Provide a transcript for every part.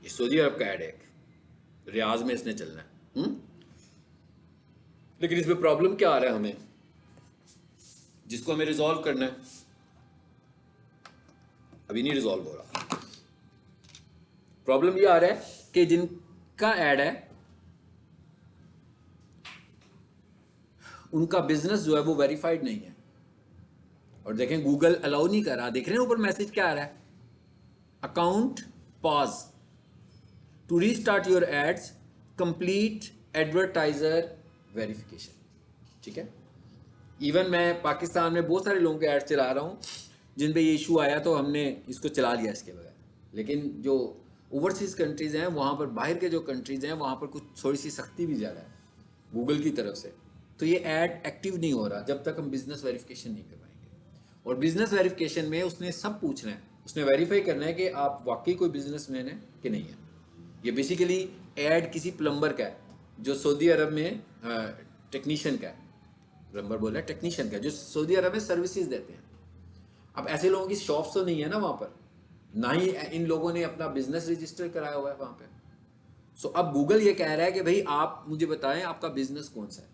ये सऊदी अरब का ऐड है, रियाज में इसने चलना है। लेकिन इसमें प्रॉब्लम क्या आ रहा है हमें, जिसको हमें रिजॉल्व करना है, अभी नहीं रिजॉल्व हो रहा। प्रॉब्लम ये आ रहा है कि जिनका ऐड है उनका बिजनेस जो है वो वेरीफाइड नहीं है। और देखें गूगल अलाउ नहीं कर रहा, देख रहे हैं ऊपर मैसेज क्या आ रहा है, account paused to restart your ads, complete advertiser verification. ठीक है, इवन मैं पाकिस्तान में बहुत सारे लोगों के ऐड चला रहा हूँ जिन पे ये इशू आया तो हमने इसको चला लिया इसके बगैर। लेकिन जो ओवरसीज कंट्रीज हैं वहाँ पर, बाहर के जो कंट्रीज हैं वहाँ पर कुछ थोड़ी सी सख्ती भी ज़्यादा है गूगल की तरफ से, तो ये ऐड एक्टिव नहीं हो रहा जब तक हम बिजनेस वेरिफिकेशन नहीं करवाएंगे। और बिजनेस वेरिफिकेशन में उसने सब पूछना है, उसने वेरीफाई करना है कि आप वाकई कोई बिजनेसमैन है कि नहीं है। ये बेसिकली ऐड किसी प्लम्बर का है जो सऊदी अरब में टेक्नीशियन का है, प्लम्बर बोला टेक्नीशियन का, जो सऊदी अरब में सर्विसेज देते हैं। अब ऐसे लोगों की शॉप्स तो नहीं है ना वहाँ पर, ना ही इन लोगों ने अपना बिजनेस रजिस्टर कराया हुआ है वहाँ पे। सो अब गूगल ये कह रहा है कि भाई आप मुझे बताएं आपका बिजनेस कौन सा है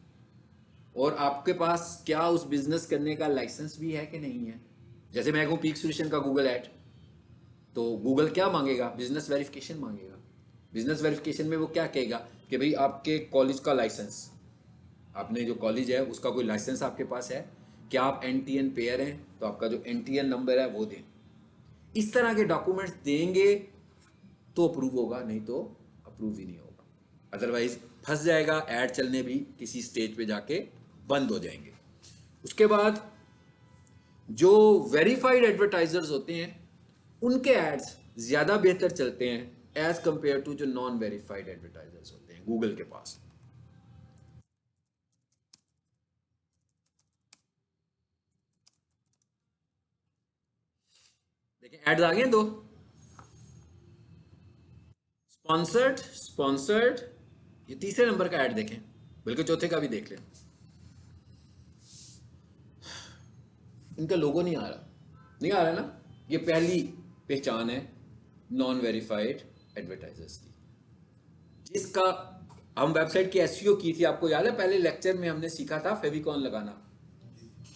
और आपके पास क्या उस बिजनेस करने का लाइसेंस भी है कि नहीं है। जैसे मैं कहूँ पीक सोल्यूशन का गूगल ऐड, तो गूगल क्या मांगेगा, बिजनेस वेरिफिकेशन मांगेगा। बिजनेस वेरिफिकेशन में वो क्या कहेगा कि भाई आपके कॉलेज का लाइसेंस, आपने जो कॉलेज है उसका कोई लाइसेंस आपके पास है, क्या आप NTN पेयर हैं, तो आपका जो NTN नंबर है वो दें। इस तरह के डॉक्यूमेंट्स देंगे तो अप्रूव होगा, नहीं तो अप्रूव ही नहीं होगा। अदरवाइज फंस जाएगा, ऐड चलने भी किसी स्टेज पे जाके बंद हो जाएंगे। उसके बाद जो वेरीफाइड एडवर्टाइजर्स होते हैं उनके एड्स ज़्यादा बेहतर चलते हैं एज कंपेयर टू जो नॉन वेरीफाइड एडवर्टाइजर्स होते हैं गूगल के पास। देखिए एड्स आ गए दो, स्पॉन्सर्ड, स्पॉन्सर्ड, ये तीसरे नंबर का ऐड देखें, बल्कि चौथे का भी देख लें, इनका लोगो नहीं आ रहा, नहीं आ रहा ना। ये पहली पहचान है नॉन वेरीफाइड एडवर्टाइजर्स की, जिसका हम वेबसाइट की एसईओ की थी, आपको याद है पहले लेक्चर में हमने सीखा था फेविकॉन लगाना।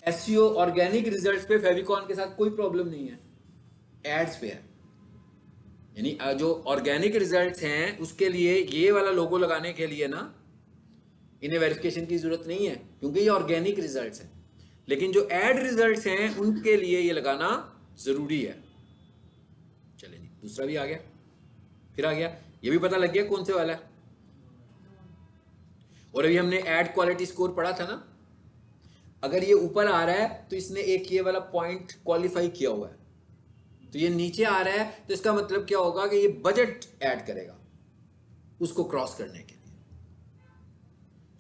एसईओ ऑर्गेनिक रिजल्ट्स पे फेविकॉन के साथ कोई प्रॉब्लम नहीं है, एड्स पे है। यानी जो ऑर्गेनिक रिजल्ट्स हैं उसके लिए ये वाला लोगो लगाने के लिए ना इन्हें वेरिफिकेशन की जरूरत नहीं है क्योंकि ये ऑर्गेनिक रिजल्ट्स हैं। लेकिन जो एड रिजल्ट्स हैं उनके लिए ये लगाना जरूरी है। चलिए जी, दूसरा भी आ गया, फिर आ गया, ये भी पता लग गया कौन से वाला है। और अभी हमने एड क्वालिटी स्कोर पढ़ा था ना, अगर ये ऊपर आ रहा है तो इसने एक ये वाला पॉइंट क्वालिफाई किया हुआ है, तो ये नीचे आ रहा है तो इसका मतलब क्या होगा कि ये बजट ऐड करेगा उसको क्रॉस करने के लिए।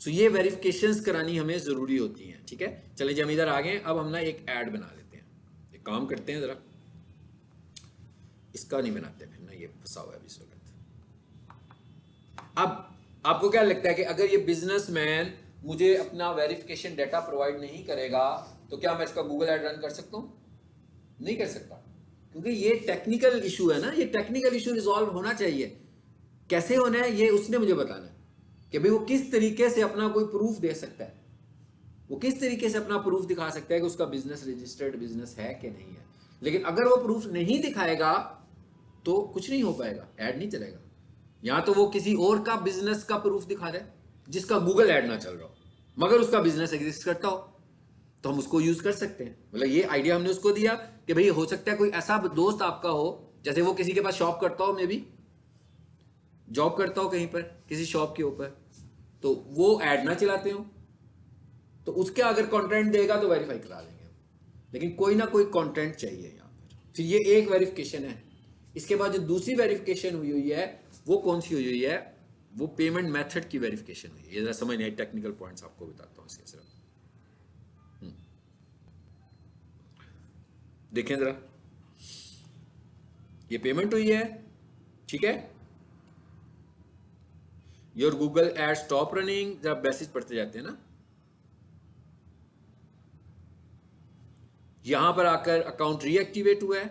सो ये वेरिफिकेशंस करानी हमें जरूरी होती हैं। ठीक है, चलिए जब हम इधर आ गए, अब हम ना एक ऐड बना लेते हैं। एक काम करते हैं, जरा इसका नहीं बनाते, फिर ना ये फंसा हुआ है अभी इस वक्त। अब आपको क्या लगता है कि अगर ये बिजनेसमैन मुझे अपना वेरिफिकेशन डाटा प्रोवाइड नहीं करेगा तो क्या मैं इसका गूगल ऐड रन कर सकता हूं? नहीं कर सकता, क्योंकि ये टेक्निकल इशू है ना, ये टेक्निकल इशू रिजॉल्व होना चाहिए। कैसे होना है ये उसने मुझे बताना है कि भाई वो किस तरीके से अपना कोई प्रूफ दे सकता है, वो किस तरीके से अपना प्रूफ दिखा सकता है कि उसका बिजनेस रजिस्टर्ड बिजनेस है कि नहीं है। लेकिन अगर वो प्रूफ नहीं दिखाएगा तो कुछ नहीं हो पाएगा, ऐड नहीं चलेगा। या तो वो किसी और का बिजनेस का प्रूफ दिखा दे जिसका गूगल ऐड ना चल रहा हो मगर उसका बिजनेस एग्जिस्ट करता हो, तो हम उसको यूज कर सकते हैं। मतलब ये आइडिया हमने उसको दिया कि भाई हो सकता है कोई ऐसा दोस्त आपका हो, जैसे वो किसी के पास शॉप करता हो, मे बी जॉब करता हो कहीं पर किसी शॉप के ऊपर, तो वो ऐड ना चलाते हो, तो उसके अगर कंटेंट देगा तो वेरीफाई करा लेंगे। लेकिन कोई ना कोई कंटेंट चाहिए यहाँ पर। फिर ये एक वेरिफिकेशन है। इसके बाद जो दूसरी वेरिफिकेशन हुई हुई है वो कौन सी हुई हुई है, वो पेमेंट मेथड की वेरिफिकेशन हुई है। ये जरा समझ नहीं, टेक्निकल पॉइंट्स आपको बताता हूँ इसके सिर्फ। देखें जरा, ये पेमेंट हुई है, ठीक है। Your Google ad stop running, जब मैसेज पढ़ते जाते हैं ना, यहां पर आकर अकाउंट रीएक्टिवेट हुआ है।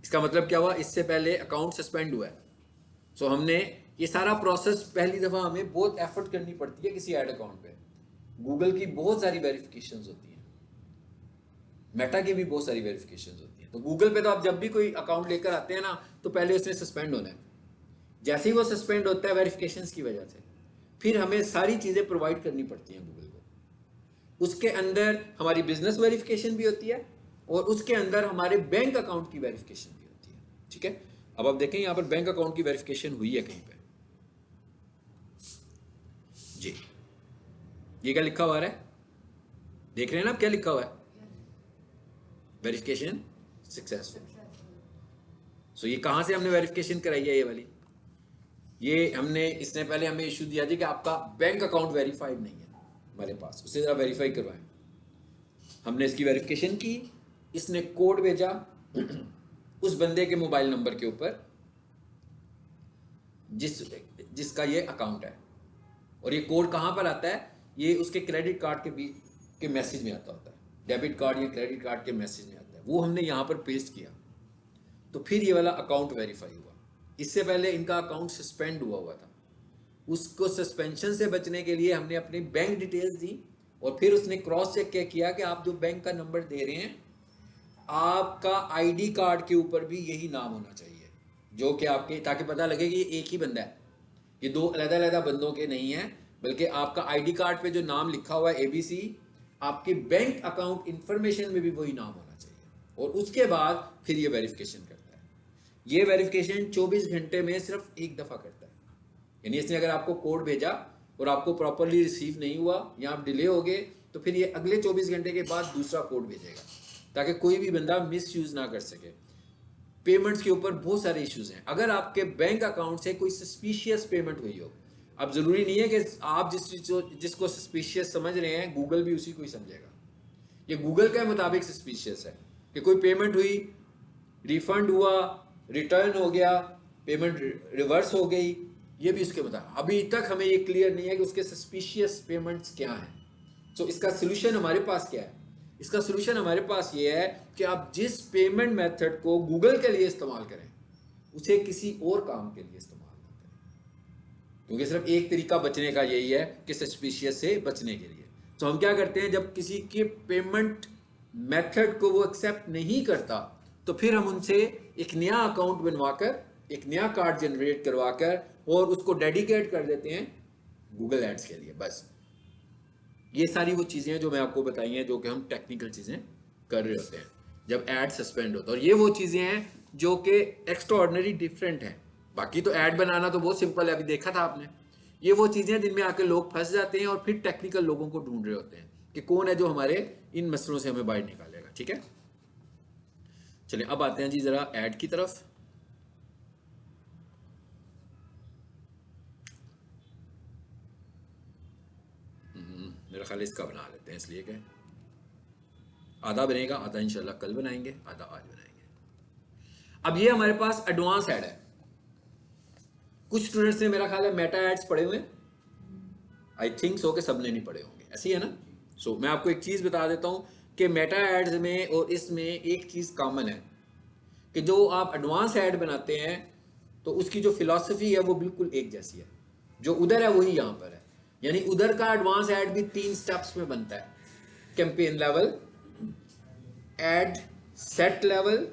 इसका मतलब क्या हुआ, इससे पहले अकाउंट सस्पेंड हुआ है। सो हमने ये सारा प्रोसेस पहली दफ़ा हमें बहुत एफर्ट करनी पड़ती है किसी ऐड अकाउंट पे। गूगल की बहुत सारी वेरिफिकेशंस होती हैं, मेटा की भी बहुत सारी वेरिफिकेशंस होती हैं। तो गूगल पे तो आप जब भी कोई अकाउंट लेकर आते हैं ना, तो पहले उसने सस्पेंड होना है। जैसे ही वो सस्पेंड होता है वेरिफिकेशंस की वजह से, फिर हमें सारी चीज़ें प्रोवाइड करनी पड़ती हैं गूगल को। उसके अंदर हमारी बिजनेस वेरिफिकेशन भी होती है और उसके अंदर हमारे बैंक अकाउंट की वेरिफिकेशन भी होती है। ठीक है, अब आप देखें यहाँ पर बैंक अकाउंट की वेरिफिकेशन हुई है कहीं पे जी। ये क्या लिखा हुआ है, देख रहे हैं ना आप क्या लिखा हुआ है, वेरिफिकेशन सक्सेसफुल। सो ये कहाँ से हमने वेरिफिकेशन कराई है, ये वाली, ये हमने इसने पहले हमें इशू दिया था कि आपका बैंक अकाउंट वेरीफाइड नहीं है हमारे पास, उसे जरा वेरीफाई करवाएं। हमने इसकी वेरिफिकेशन की, इसने कोड भेजा उस बंदे के मोबाइल नंबर के ऊपर जिसका ये अकाउंट है, और ये कोड कहाँ पर आता है, ये उसके क्रेडिट कार्ड के मैसेज में आता होता है, डेबिट कार्ड या क्रेडिट कार्ड के मैसेज में आता है, वो हमने यहाँ पर पेस्ट किया, तो फिर ये वाला अकाउंट वेरीफाई हुआ। इससे पहले इनका अकाउंट सस्पेंड हुआ था, उसको सस्पेंशन से बचने के लिए हमने अपनी बैंक डिटेल्स दी, और फिर उसने क्रॉस चेक किया कि आप जो बैंक का नंबर दे रहे हैं, आपका आईडी कार्ड के ऊपर भी यही नाम होना चाहिए, जो कि आपके, ताकि पता लगे कि ये एक ही बंदा है, ये दो अलग-अलग बंदों के नहीं है, बल्कि आपका आईडी कार्ड पे जो नाम लिखा हुआ है ABC, आपके बैंक अकाउंट इंफॉर्मेशन में भी वही नाम होना चाहिए, और उसके बाद फिर ये वेरिफिकेशन करता है। ये वेरिफिकेशन 24 घंटे में सिर्फ एक दफ़ा करता है, यानी इसने अगर आपको कोड भेजा और आपको प्रॉपरली रिसीव नहीं हुआ या आप डिले हो गए, तो फिर ये अगले 24 घंटे के बाद दूसरा कोड भेजेगा, ताकि कोई भी बंदा मिस यूज़ ना कर सके। पेमेंट्स के ऊपर बहुत सारे इश्यूज हैं। अगर आपके बैंक अकाउंट से कोई सस्पिशियस पेमेंट हुई हो, अब ज़रूरी नहीं है कि आप जिसको सस्पिशियस समझ रहे हैं गूगल भी उसी को ही समझेगा, ये गूगल के मुताबिक सस्पिशियस है कि कोई पेमेंट हुई, रिफंड हुआ, रिटर्न हो गया, पेमेंट रिवर्स हो गई, ये भी उसके मुताबिक। अभी तक हमें ये क्लियर नहीं है कि उसके सस्पिशियस पेमेंट्स क्या हैं। सो इसका सोल्यूशन हमारे पास क्या है, इसका सोल्यूशन हमारे पास ये है कि आप जिस पेमेंट मेथड को गूगल के लिए इस्तेमाल करें, उसे किसी और काम के लिए इस्तेमाल ना करें, क्योंकि सिर्फ एक तरीका बचने का यही है कि सस्पिशियस से बचने के लिए। तो हम क्या करते हैं, जब किसी के पेमेंट मेथड को वो एक्सेप्ट नहीं करता, तो फिर हम उनसे एक नया अकाउंट बनवाकर, एक नया कार्ड जनरेट करवाकर, और उसको डेडिकेट कर देते हैं गूगल एड्स के लिए। बस ये सारी वो चीज़ें हैं जो मैं आपको बताई हैं, जो कि हम टेक्निकल चीज़ें कर रहे होते हैं जब ऐड सस्पेंड होता है। और ये वो चीज़ें हैं जो कि एक्स्ट्राऑर्डिनरी डिफरेंट हैं। बाकी तो ऐड बनाना तो बहुत सिंपल है, अभी देखा था आपने। ये वो चीज़ें हैं जिनमें आके लोग फंस जाते हैं और फिर टेक्निकल लोगों को ढूंढ रहे होते हैं कि कौन है जो हमारे इन मसलों से हमें बाहर निकालेगा। ठीक है, चलिए अब आते हैं जी ज़रा ऐड की तरफ। मेरा ख्याल इसका बना लेते हैं, इसलिए कि आधा बनेगा, आधा इंशाल्लाह कल बनाएंगे, आधा आज बनाएंगे। अब ये हमारे पास एडवांस ऐड है। कुछ स्टूडेंट्स ने मेरा ख्याल है मेटा एड्स पढ़े हुए, आई थिंक सो कि सब ने नहीं पढ़े होंगे, ऐसी है ना। सो मैं आपको एक चीज़ बता देता हूँ कि मेटा एड्स में और इसमें एक चीज़ कॉमन है कि जो आप एडवांस ऐड बनाते हैं तो उसकी जो फिलॉसफी है वो बिल्कुल एक जैसी है। जो उधर है वही यहाँ पर है, यानी उधर का एडवांस ऐड भी 3 स्टेप्स में बनता है, campaign level, add set level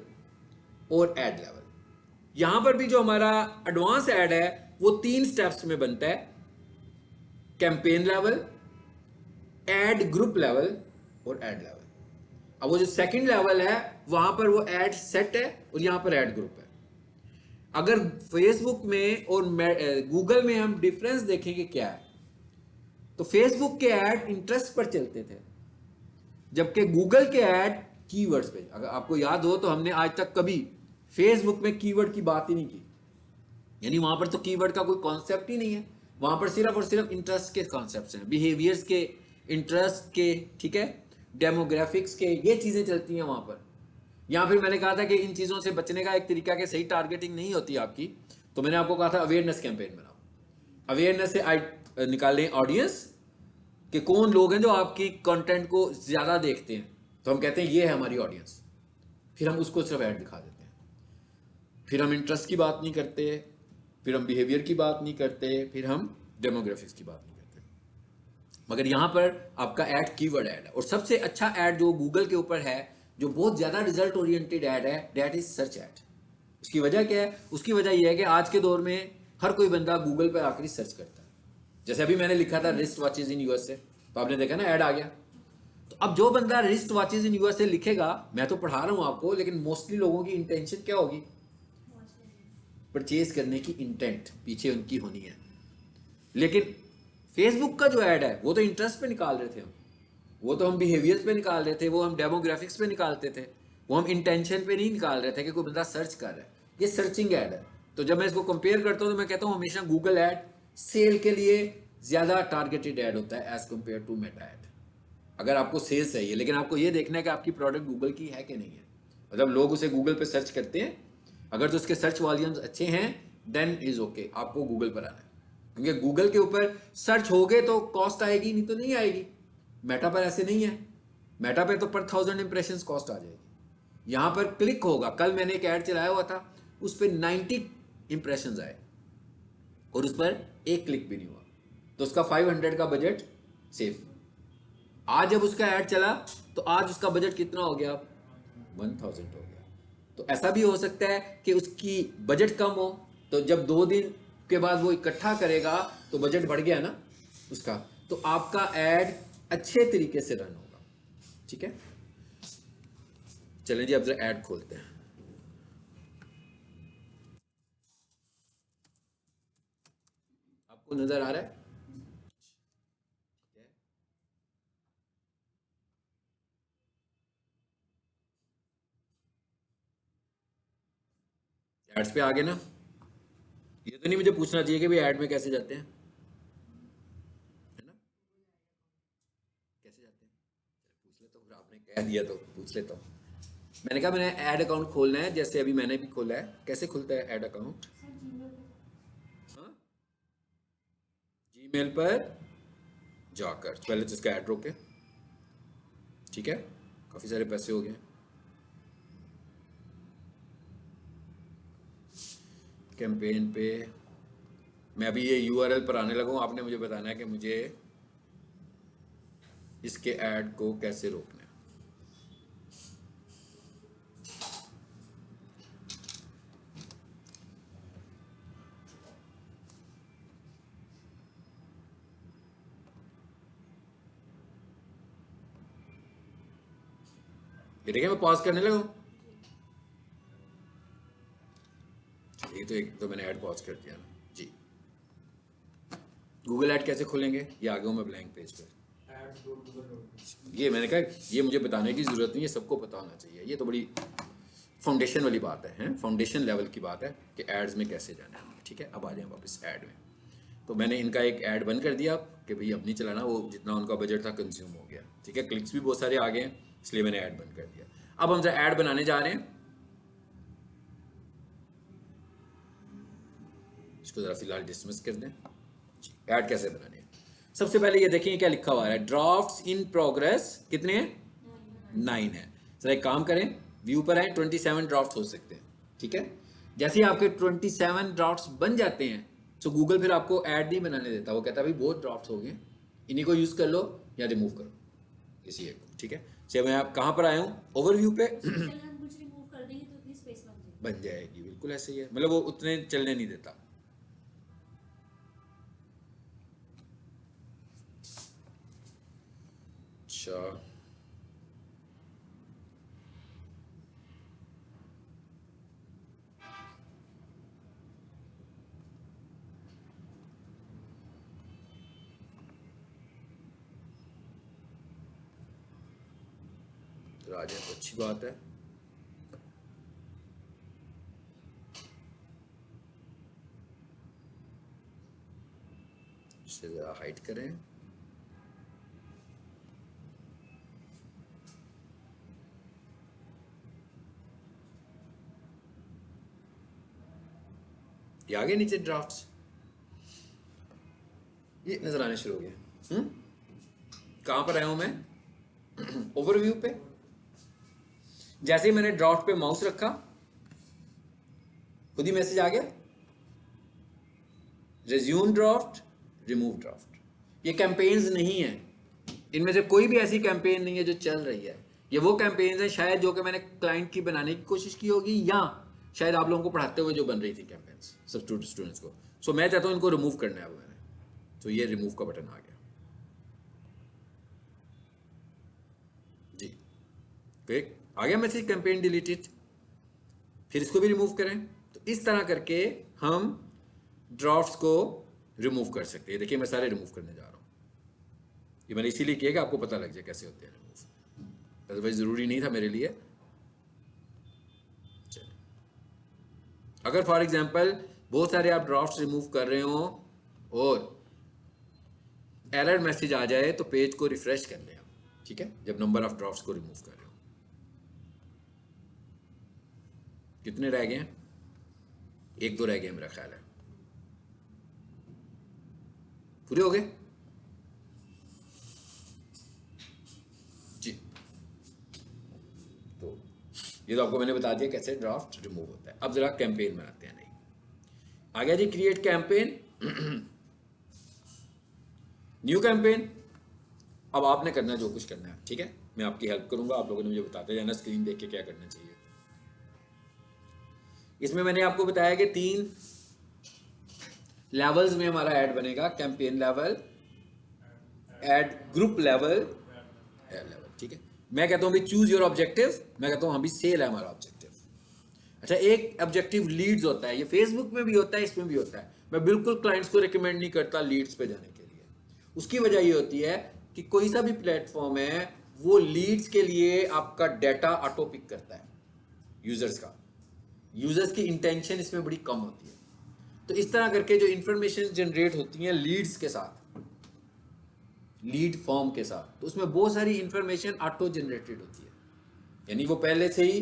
और ऐड लेवल। यहां पर भी जो हमारा एडवांस ऐड है वो 3 स्टेप्स में बनता है, campaign level, add group level और ऐड लेवल। अब वो जो सेकंड लेवल है वहां पर वो ऐड सेट है और यहां पर ऐड ग्रुप है। अगर फेसबुक में और गूगल में हम डिफरेंस देखेंगे क्या है, तो फेसबुक के ऐड इंटरेस्ट पर चलते थे, जबकि गूगल के ऐड कीवर्ड्स पे। अगर आपको याद हो तो हमने आज तक कभी फेसबुक में कीवर्ड की बात ही नहीं की, यानी वहां पर तो कीवर्ड का कोई कॉन्सेप्ट ही नहीं है। वहां पर सिर्फ और सिर्फ इंटरेस्ट के कॉन्सेप्ट्स हैं, बिहेवियर्स के, इंटरेस्ट के, ठीक है, डेमोग्राफिक्स के, ये चीजें चलती हैं वहां पर। या फिर मैंने कहा था कि इन चीजों से बचने का एक तरीका कि सही टारगेटिंग नहीं होती आपकी, तो मैंने आपको कहा था अवेयरनेस कैंपेन बनाओ। अवेयरनेस से निकालें ऑडियंस कि कौन लोग हैं जो आपकी कंटेंट को ज्यादा देखते हैं, तो हम कहते हैं ये है हमारी ऑडियंस, फिर हम उसको सिर्फ ऐड दिखा देते हैं। फिर हम इंटरेस्ट की बात नहीं करते, फिर हम बिहेवियर की बात नहीं करते, फिर हम डेमोग्राफिक्स की बात नहीं करते। मगर यहाँ पर आपका ऐड कीवर्ड ऐड है, और सबसे अच्छा ऐड जो गूगल के ऊपर है, जो बहुत ज़्यादा रिजल्ट ओरिएंटेड ऐड है, दैट इज सर्च ऐड। उसकी वजह क्या है? उसकी वजह यह है कि आज के दौर में हर कोई बंदा गूगल पर आकर सर्च करता है। जैसे अभी मैंने लिखा था रिस्ट वॉचेज इन यूएसए, तो आपने देखा ना ऐड आ गया। तो अब जो बंदा रिस्ट वॉचेज इन यूएसए लिखेगा, मैं तो पढ़ा रहा हूं आपको, लेकिन मोस्टली लोगों की इंटेंशन क्या होगी? परचेज करने की इंटेंट पीछे उनकी होनी है। लेकिन फेसबुक का जो ऐड है वो तो इंटरेस्ट पे निकाल रहे थे हम, वो तो हम बिहेवियर्स पे निकाल रहे थे, वो हम डेमोग्राफिक्स पे निकालते थे, वो हम इंटेंशन पे नहीं निकाल रहे थे कि कोई बंदा सर्च कर रहा है। ये सर्चिंग ऐड है। तो जब मैं इसको कंपेयर करता हूँ तो मैं कहता हूँ हमेशा गूगल ऐड सेल के लिए ज़्यादा टारगेटेड ऐड होता है as compared to Meta ad, अगर आपको सेल्स चाहिए। लेकिन आपको ये देखना है कि आपकी प्रोडक्ट गूगल की है कि नहीं है। मतलब लोग उसे गूगल पे सर्च करते हैं, अगर तो उसके सर्च वॉल्यूम्स अच्छे हैं देन इज ओके, आपको गूगल पर आना है। क्योंकि गूगल के ऊपर सर्च होगे तो कॉस्ट आएगी, नहीं तो नहीं आएगी। मेटा पर ऐसे नहीं है, मेटा पे तो पर 1000 इंप्रेशंस कॉस्ट आ जाएगी। यहाँ पर क्लिक होगा। कल मैंने एक ऐड चलाया हुआ था, उस पर 90 इंप्रेशंस आए और उस पर एक क्लिक भी नहीं हुआ, तो उसका 500 का बजट सेफ। आज जब उसका ऐड चला तो आज उसका बजट कितना हो गया? 1000 हो गया। तो ऐसा भी हो सकता है कि उसकी बजट कम हो, तो जब 2 दिन के बाद वो इकट्ठा करेगा तो बजट बढ़ गया ना उसका, तो आपका ऐड अच्छे तरीके से रन होगा। ठीक है, चलें जी अब जरा ऐड खोलते हैं। आपको नजर आ रहा है? एड्स पे आ गए ना? ये तो नहीं मुझे पूछना चाहिए कि भाई ऐड में कैसे जाते हैं, है ना? कैसे जाते हैं पूछ लेता हूँ, आपने कह दिया तो पूछ लेता हूँ। मैंने कहा मैंने ऐड अकाउंट खोलना है, जैसे अभी मैंने भी खोला है। कैसे खुलता है ऐड अकाउंट? हाँ, जीमेल पर जाकर पहले तो इसका ऐड रोके। ठीक है, काफ़ी सारे पैसे हो गए। कैंपेन पे मैं अभी ये यूआरएल पर आने लगा हूँ। आपने मुझे बताना है कि मुझे इसके ऐड को कैसे रोकना है। ये देखिए मैं पॉज करने लगा हूँ। ये तो एक तो मैंने ऐड पॉज कर दिया ना जी। गूगल ऐड कैसे खोलेंगे? ये आ गया हूँ मैं ब्लैंक पेज पर। ये मैंने कहा ये मुझे बताने की ज़रूरत नहीं है, सबको पता होना चाहिए। ये तो बड़ी फाउंडेशन वाली बात है, फाउंडेशन लेवल की बात है कि एड्स में कैसे जाना है। ठीक है, अब आ जाए वापस ऐड में। तो मैंने इनका एक ऐड बंद कर दिया कि भाई अब नहीं चलाना, वो जितना उनका बजट था कंज्यूम हो गया। ठीक है, क्लिक्स भी बहुत सारे आ गए हैं, इसलिए मैंने ऐड बंद कर दिया। अब हम ऐड बनाने जा रहे हैं। इसको ज़रा फिलहाल डिसमिस कर दें। ऐड कैसे बनाने हैं? सबसे पहले ये देखें क्या लिखा हुआ है, ड्राफ्ट्स इन प्रोग्रेस कितने हैं? 9 है। जरा एक काम करें, व्यू पर आए, 27 ड्राफ्ट हो सकते हैं। ठीक है, जैसे ही आपके 27 ड्राफ्ट्स बन जाते हैं तो गूगल फिर आपको ऐड नहीं बनाने देता। वो कहता है भाई बहुत ड्राफ्ट्स हो गए, इन्हीं को यूज़ कर लो या रिमूव करो किसी एक को। ठीक है, चलिए मैं आप कहाँ पर आया हूँ? ओवरव्यू पे बन जाएगी, बिल्कुल ऐसे ही है। मतलब वो उतने चलने नहीं देता। अच्छा, तो आ जाए तो अच्छी बात है। इसे ज़रा हाइड करें। ये आगे नीचे ड्राफ्ट्स ये नजर आने शुरू हो गए। कहाँ पर आया हूँ मैं? ओवरव्यू पे। जैसे ही मैंने ड्राफ्ट पे माउस रखा खुद ही मैसेज आ गया, रिज्यूम ड्राफ्ट, रिमूव ड्राफ्ट। ये कैंपेन्स नहीं है, इनमें से कोई भी ऐसी कैंपेन नहीं है जो चल रही है। ये वो कैंपेन्स हैं शायद जो कि मैंने क्लाइंट की बनाने की कोशिश की होगी, या शायद आप लोगों को पढ़ाते हुए जो बन रही थी कैंपेन्स सब स्टूडेंट्स को। सो मैं चाहता हूँ इनको रिमूव करना है अब मैंने, तो ये रिमूव का बटन आ गया जी। ठीक, आ गया मैसेज कैंपेन डिलीटेड। फिर इसको भी रिमूव करें। तो इस तरह करके हम ड्राफ्ट्स को रिमूव कर सकते हैं। देखिए मैं सारे रिमूव करने जा रहा हूँ। ये मैंने इसीलिए किया कि आपको पता लग जाए कैसे होते हैं रिमूव, अदरवाइज ज़रूरी नहीं था मेरे लिए। चलिए, अगर फॉर एग्जांपल बहुत सारे आप ड्राफ्ट्स रिमूव कर रहे हो और एरर मैसेज आ जाए तो पेज को रिफ्रेश कर लें आप, ठीक है, जब नंबर ऑफ ड्राफ्ट्स को रिमूव कर रहे हो। कितने रह गए हैं? 1-2 रह गए मेरा ख्याल है। पूरे हो गए जी। तो ये तो आपको मैंने बता दिया कैसे ड्राफ्ट रिमूव होता है। अब जरा कैंपेन बनाते हैं। नहीं आ गया जी, क्रिएट कैंपेन, न्यू कैंपेन। अब आपने करना है जो कुछ करना है, ठीक है, मैं आपकी हेल्प करूंगा, आप लोगों ने मुझे बताते जाना स्क्रीन देख के क्या करना चाहिए। इसमें मैंने आपको बताया कि 3 लेवल्स में हमारा ऐड बनेगा, campaign level, add group level, add level, ठीक है। मैं कहता हूं भी चूज योर ऑब्जेक्टिव, मैं कहता हूं हम भी सेल है हमारा ऑब्जेक्टिव। अच्छा, एक ऑब्जेक्टिव लीड्स होता है, ये फेसबुक में भी होता है, इसमें भी होता है। मैं बिल्कुल क्लाइंट्स को रिकमेंड नहीं करता लीड्स पे जाने के लिए। उसकी वजह ये होती है कि कोई सा भी प्लेटफॉर्म है वो लीड्स के लिए आपका डाटा ऑटो पिक करता है यूजर्स का, यूजर्स की इंटेंशन इसमें बड़ी कम होती है। तो इस तरह करके जो इंफॉर्मेशन जनरेट होती हैं लीड्स के साथ, लीड फॉर्म के साथ, तो उसमें बहुत सारी इंफॉर्मेशन ऑटो जनरेटेड होती है, यानी वो पहले से ही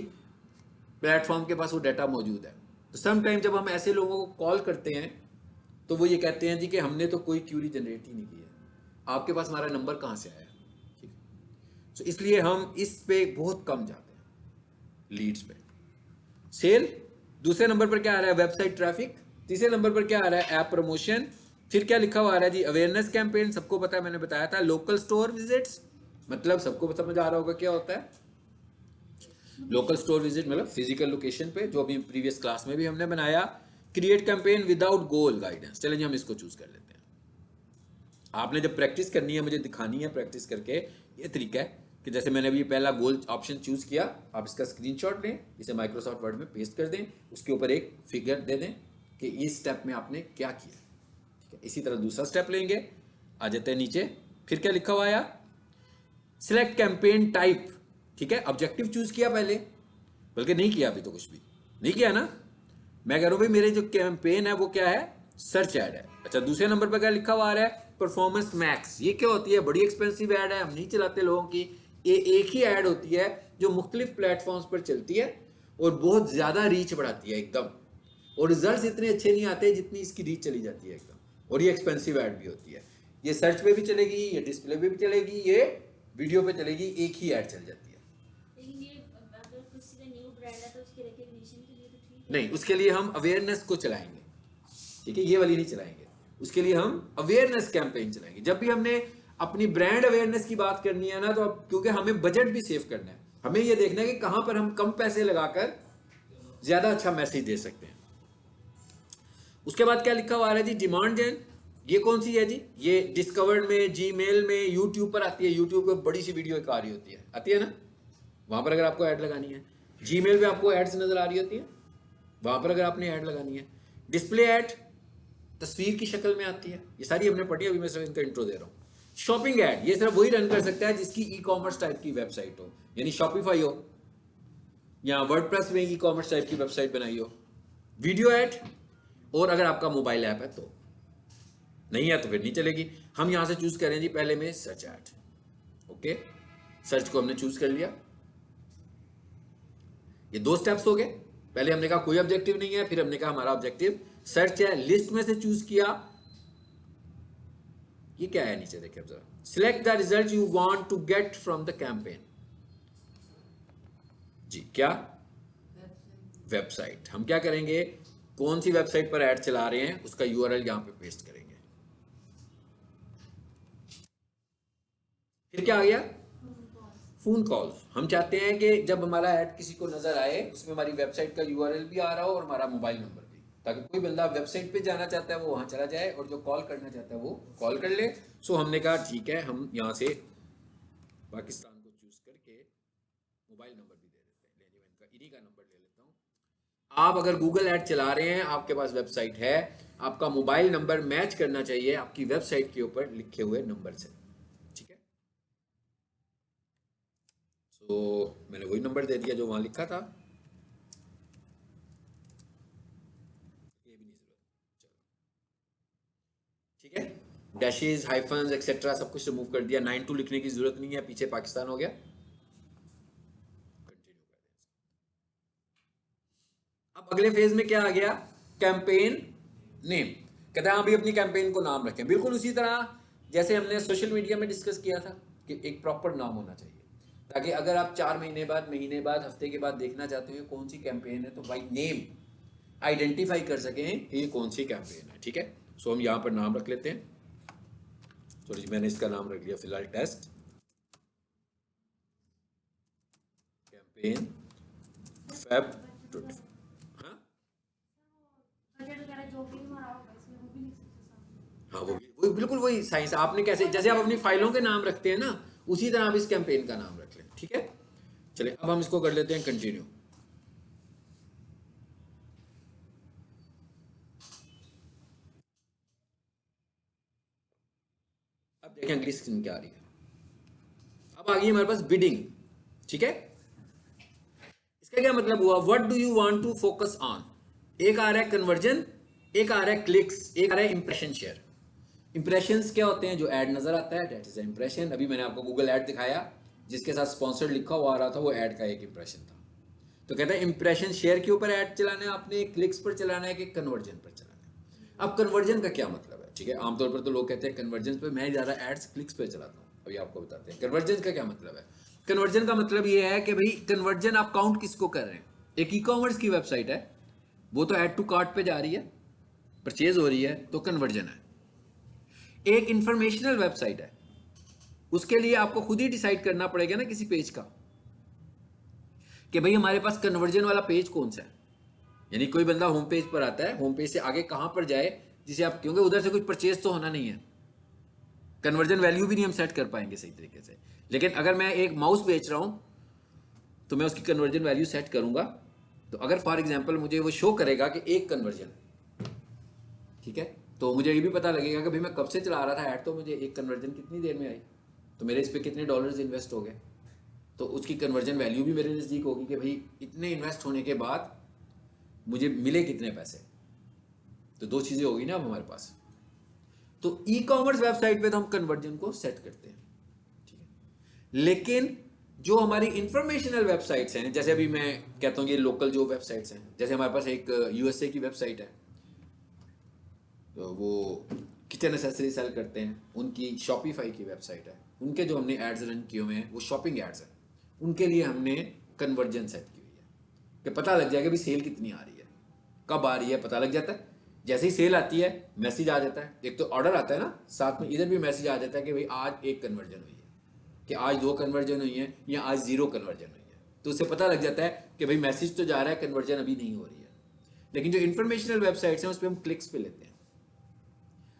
प्लेटफॉर्म के पास वो डाटा मौजूद है। तो सम टाइम जब हम ऐसे लोगों को कॉल करते हैं तो वो ये कहते हैं जी कि हमने तो कोई क्यूरी जनरेट ही नहीं की है, आपके पास हमारा नंबर कहाँ से आया, ठीक है। तो इसलिए हम इस पे बहुत कम जाते हैं लीड्स पे। सेल दूसरे नंबर पर क्या आ रहा है, वेबसाइट ट्रैफिक। तीसरे नंबर पर क्या आ रहा है, ऐप प्रमोशन। फिर क्या लिखा हुआ आ रहा है जी, अवेयरनेस कैंपेन, सबको पता है, मैंने बताया था। लोकल स्टोर विजिट्स, मतलब सबको समझ आ रहा होगा क्या होता है लोकल स्टोर विजिट, मतलब फिजिकल लोकेशन पे, जो अभी प्रीवियस क्लास में भी हमने बनाया। क्रिएट कैंपेन विदाउट गोल गाइडेंस, चलें जी हम इसको चूज कर लेते हैं। आपने जब प्रैक्टिस करनी है, मुझे दिखानी है प्रैक्टिस करके, ये तरीका है कि जैसे मैंने अभी पहला गोल ऑप्शन चूज किया, आप इसका स्क्रीनशॉट लें, इसे माइक्रोसॉफ्ट वर्ड में पेस्ट कर दें, उसके ऊपर एक फिगर दे दें कि इस स्टेप में आपने क्या किया, ठीक है। इसी तरह दूसरा स्टेप लेंगे, आ जाते हैं नीचे, फिर क्या लिखा हुआ है, सिलेक्ट कैंपेन टाइप, ठीक है। ऑब्जेक्टिव चूज किया पहले, बल्कि नहीं किया अभी तो, कुछ भी नहीं किया ना। मैं कह रहा हूं भाई मेरे जो कैंपेन है वो क्या है, सर्च ऐड है। अच्छा, दूसरे नंबर पर क्या लिखा हुआ है, परफॉर्मेंस मैक्स। ये क्या होती है, बड़ी एक्सपेंसिव ऐड है, हम नहीं चलाते लोगों की। ये एक ही ऐड होती है जो मुख्तलिफ प्लेटफॉर्म्स पर चलती है और बहुत ज्यादा रीच बढ़ाती है एकदम, और रिजल्ट्स इतने अच्छे नहीं आते जितनी इसकी रीच चली जाती है एकदम, और ये एक्सपेंसिव ऐड भी होती है। ये सर्च पे भी चलेगी, ये डिस्प्ले पे भी चलेगी, ये वीडियो पे चलेगी, एक ही ऐड चल जाती है। नहीं, उसके लिए हम अवेयरनेस को चलाएंगे, ठीक है, ये वाली नहीं चलाएंगे। उसके लिए हम अवेयरनेस कैंपेन चलाएंगे। जब भी हमने अपनी ब्रांड अवेयरनेस की बात करनी है ना, तो क्योंकि हमें बजट भी सेव करना है, हमें ये देखना है कि कहां पर हम कम पैसे लगाकर ज्यादा अच्छा मैसेज दे सकते हैं। उसके बाद क्या लिखा हुआ है जी, डिमांड जेन। ये कौन सी है जी, ये डिस्कवर्ड में, जीमेल में, यूट्यूब पर आती है। यूट्यूब पर बड़ी सी वीडियो एक आ रही होती है, आती है ना, वहां पर अगर आपको ऐड लगानी है। जीमेल पे आपको एड्स नजर आ रही होती है, वहां पर अगर आपने ऐड लगानी है। डिस्प्ले ऐड तस्वीर की शक्ल में आती है। ये सारी हमने पढ़ी, अभी मैं सिर्फ इनका इंट्रो दे रहा हूँ। शॉपिंग ऐड, ये सिर्फ वही रन कर सकता है जिसकी ई कॉमर्स टाइप की वेबसाइट हो, यानी शॉपिफाई हो या वर्डप्रेस में ई कॉमर्स टाइप की वेबसाइट बनाई हो। वीडियो ऐड, और अगर आपका मोबाइल ऐप है तो, नहीं है तो फिर नहीं चलेगी। हम यहां से चूज करें जी पहले में सर्च ऐड। ओके, सर्च को हमने चूज कर लिया। ये 2 स्टेप्स हो गए। पहले हमने कहा कोई ऑब्जेक्टिव नहीं है, फिर हमने कहा हमारा ऑब्जेक्टिव सर्च है, लिस्ट में से चूज किया। ये क्या है नीचे देखिए, जरा, select the result you want to get from the campaign. जी क्या, वेबसाइट। हम क्या करेंगे, कौन सी वेबसाइट पर ऐड चला रहे हैं उसका यूआरएल यहां पे पेस्ट करेंगे। फिर क्या आ गया, फोन कॉल। हम चाहते हैं कि जब हमारा ऐड किसी को नजर आए उसमें हमारी वेबसाइट का यूआरएल भी आ रहा हो और हमारा मोबाइल नंबर भी, ताकि कोई बंदा वेबसाइट पे जाना चाहता है वो वहां चला जाए और जो कॉल करना चाहता है वो कॉल कर ले। सो हमने कहा ठीक है, हम यहाँ से पाकिस्तान को चूज करके मोबाइल नंबर भी दे देते हैं। लेकिन इनका इन्हीं का नंबर ले लेता हूँ। आप अगर गूगल ऐड चला रहे हैं, आपके पास वेबसाइट है, आपका मोबाइल नंबर मैच करना चाहिए आपकी वेबसाइट के ऊपर लिखे हुए नंबर से, ठीक है। तो मैंने वही नंबर दे दिया जो वहां लिखा था, ये भी नहीं जरूरत, चलो ठीक है। डैशेज, हाइफन्स एक्सेट्रा सब कुछ रिमूव कर दिया, 92 लिखने की जरूरत नहीं है, पीछे पाकिस्तान हो गया। अब अगले फेज में क्या आ गया, कैंपेन नेम। कहता है अभी अपनी कैंपेन को नाम रखें, बिल्कुल उसी तरह जैसे हमने सोशल मीडिया में डिस्कस किया था कि एक प्रॉपर नाम होना चाहिए, ताकि अगर आप 4 महीने बाद हफ्ते के बाद देखना चाहते हो कौन सी कैंपेन है तो भाई नेम आइडेंटिफाई कर सकें कि ये कौन सी कैंपेन है, ठीक है। सो हम यहाँ पर नाम रख लेते हैं। सॉरी, मैंने इसका नाम रख लिया फिलहाल टेस्ट कैंपेन फेब। हाँ वो बिल्कुल वही साइंस, आपने कैसे जैसे आप अपनी फाइलों के नाम रखते हैं ना, उसी तरह आप इस कैंपेन का नाम रख लें, ठीक है। चलिए अब हम इसको कर लेते हैं कंटिन्यू। अब देखें अगली स्क्रीन क्या आ रही है। अब आ गई हमारे पास बिडिंग, ठीक है। इसका क्या मतलब हुआ, what do you want to focus on. एक आ रहा है कन्वर्जन, एक आ रहा है क्लिक्स, एक आ रहा है इंप्रेशन शेयर। इंप्रेशंस क्या होते हैं, जो ऐड नजर आता है दैट इज इंप्रेशन। अभी मैंने आपको गूगल ऐड दिखाया जिसके साथ स्पॉन्सर्ड लिखा हुआ आ रहा था, वो ऐड का एक इंप्रेशन था। तो कहता है इंप्रेशन शेयर के ऊपर ऐड चलाना है आपने, क्लिक्स पर चलाना है कि कन्वर्जन पर चलाना है। अब कन्वर्जन का क्या मतलब है, ठीक है। आमतौर पर तो लोग कहते हैं कन्वर्जन पे, मैं ज़्यादा एड्स क्लिक्स पे चलाता हूँ। अभी आपको बताते हैं कन्वर्जन का क्या मतलब है। कन्वर्जन का मतलब ये है कि भाई कन्वर्जन आप काउंट किसको कर रहे हैं। एक ई कॉमर्स की वेबसाइट है, वो तो ऐड टू कार्ट पे जा रही है, परचेज हो रही है, तो कन्वर्जन है। एक इंफॉर्मेशनल वेबसाइट है, उसके लिए आपको खुद ही डिसाइड करना पड़ेगा ना किसी पेज का कि भाई हमारे पास कन्वर्जन वाला पेज कौन सा है। यानी कोई बंदा होम पेज पर आता है, होम पेज से आगे कहां पर जाए जिसे आप, क्योंकि उधर से कुछ परचेज तो होना नहीं है, कन्वर्जन वैल्यू भी नहीं हम सेट कर पाएंगे सही तरीके से। लेकिन अगर मैं एक माउस बेच रहा हूं तो मैं उसकी कन्वर्जन वैल्यू सेट करूंगा। तो अगर फॉर एग्जांपल मुझे वो शो करेगा कि एक कन्वर्जन, ठीक है, तो मुझे ये भी पता लगेगा कि भाई मैं कब से चला रहा था ऐड, तो मुझे एक कन्वर्जन कितनी देर में आई, तो मेरे इस पर कितने डॉलर्स इन्वेस्ट हो गए, तो उसकी कन्वर्जन वैल्यू भी मेरे नज़दीक होगी कि भाई इतने इन्वेस्ट होने के बाद मुझे मिले कितने पैसे। तो दो चीज़ें होगी ना अब हमारे पास। तो ई कॉमर्स वेबसाइट पे तो हम कन्वर्जन को सेट करते हैं, ठीक है। लेकिन जो हमारी इंफॉर्मेशनल वेबसाइट्स हैं, जैसे अभी मैं कहता हूँ ये लोकल जो वेबसाइट्स हैं, जैसे हमारे पास एक यूएसए की वेबसाइट है, तो वो किचन एसेसरी सेल करते हैं, उनकी शॉपिफाई की वेबसाइट है, उनके जो हमने एड्स रन किए हुए हैं वो शॉपिंग एड्स हैं, उनके लिए हमने कन्वर्जन सेट की हुई है कि पता लग जाएगा भी सेल कितनी आ रही है, कब आ रही है पता लग जाता है। जैसे ही सेल आती है मैसेज आ जाता है, एक तो ऑर्डर आता है ना, साथ में इधर भी मैसेज आ जाता है कि भाई आज एक कन्वर्जन हुई है, कि आज 2 कन्वर्जन हुई है, या आज 0 कन्वर्जन हुई है। तो उससे पता लग जाता है कि भाई मैसेज तो जा रहा है, कन्वर्जन अभी नहीं हो रही है। लेकिन जो इन्फॉर्मेशनल वेबसाइट्स हैं उस पर हम क्लिक्स पे लेते हैं।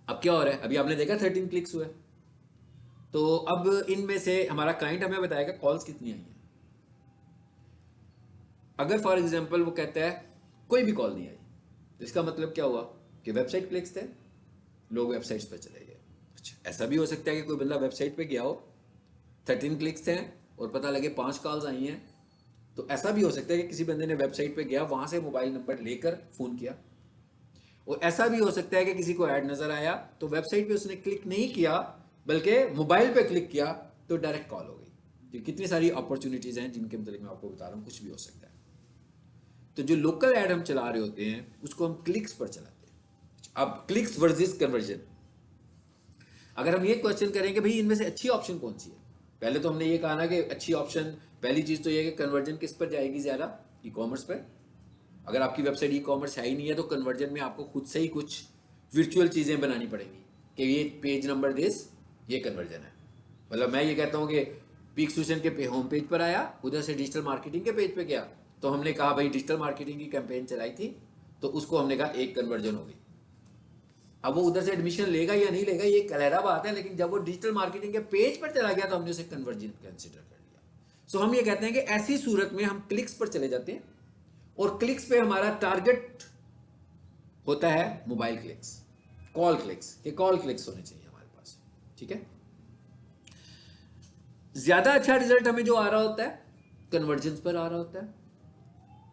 अब क्या हो रहा है, अभी आपने देखा 13 क्लिक्स हुए, तो अब इनमें से हमारा क्लाइंट हमें बताएगा कॉल्स कितनी आई हैं। अगर फॉर एग्जांपल वो कहता है कोई भी कॉल नहीं आई, तो इसका मतलब क्या हुआ कि वेबसाइट क्लिक्स थे, लोग वेबसाइट्स पर चले गए। अच्छा, ऐसा भी हो सकता है कि कोई बंदा वेबसाइट पे गया हो, 13 क्लिक्स थे और पता लगे 5 कॉल्स आई हैं। तो ऐसा भी हो सकता है कि किसी बंदे ने वेबसाइट पे गया, वहां से मोबाइल नंबर लेकर फ़ोन किया। और ऐसा भी हो सकता है कि किसी को ऐड नज़र आया तो वेबसाइट पे उसने क्लिक नहीं किया बल्कि मोबाइल पे क्लिक किया, तो डायरेक्ट कॉल हो गई। तो कितनी सारी अपॉर्चुनिटीज़ हैं जिनके मतलब मैं आपको बता रहा हूँ, कुछ भी हो सकता है। तो जो लोकल ऐड हम चला रहे होते हैं उसको हम क्लिक्स पर चलाते हैं। अब क्लिक्स वर्सेस कन्वर्जन, अगर हम ये क्वेश्चन करें कि भाई इनमें से अच्छी ऑप्शन कौन सी है, पहले तो हमने ये कहा ना कि अच्छी ऑप्शन, पहली चीज़ तो ये है कि कन्वर्जन किस पर जाएगी ज़्यादा, ई कॉमर्स पर। अगर आपकी वेबसाइट ई कॉमर्स है ही नहीं है तो कन्वर्जन में आपको खुद से ही कुछ वर्चुअल चीज़ें बनानी पड़ेंगी कि ये पेज नंबर दिस, ये कन्वर्जन है। मतलब मैं ये कहता हूँ कि पीक सूशन के होम पेज पर आया, उधर से डिजिटल मार्केटिंग के पेज पे गया, तो हमने कहा भाई डिजिटल मार्केटिंग की कैंपेन चलाई थी, तो उसको हमने कहा एक कन्वर्जन हो गई। अब वो उधर से एडमिशन लेगा या नहीं लेगा ये कलहरा बात है, लेकिन जब वो डिजिटल मार्केटिंग के पेज पर चला गया तो हमने उसे कन्वर्जन कंसिडर कर लिया। सो हम ये कहते हैं कि ऐसी सूरत में हम क्लिक्स पर चले जाते हैं, और क्लिक्स पे हमारा टारगेट होता है मोबाइल क्लिक्स, कॉल क्लिक्स, के कॉल क्लिक्स होने चाहिए हमारे पास, ठीक है। ज्यादा अच्छा रिजल्ट हमें जो आ रहा होता है कन्वर्जन पर आ रहा होता है,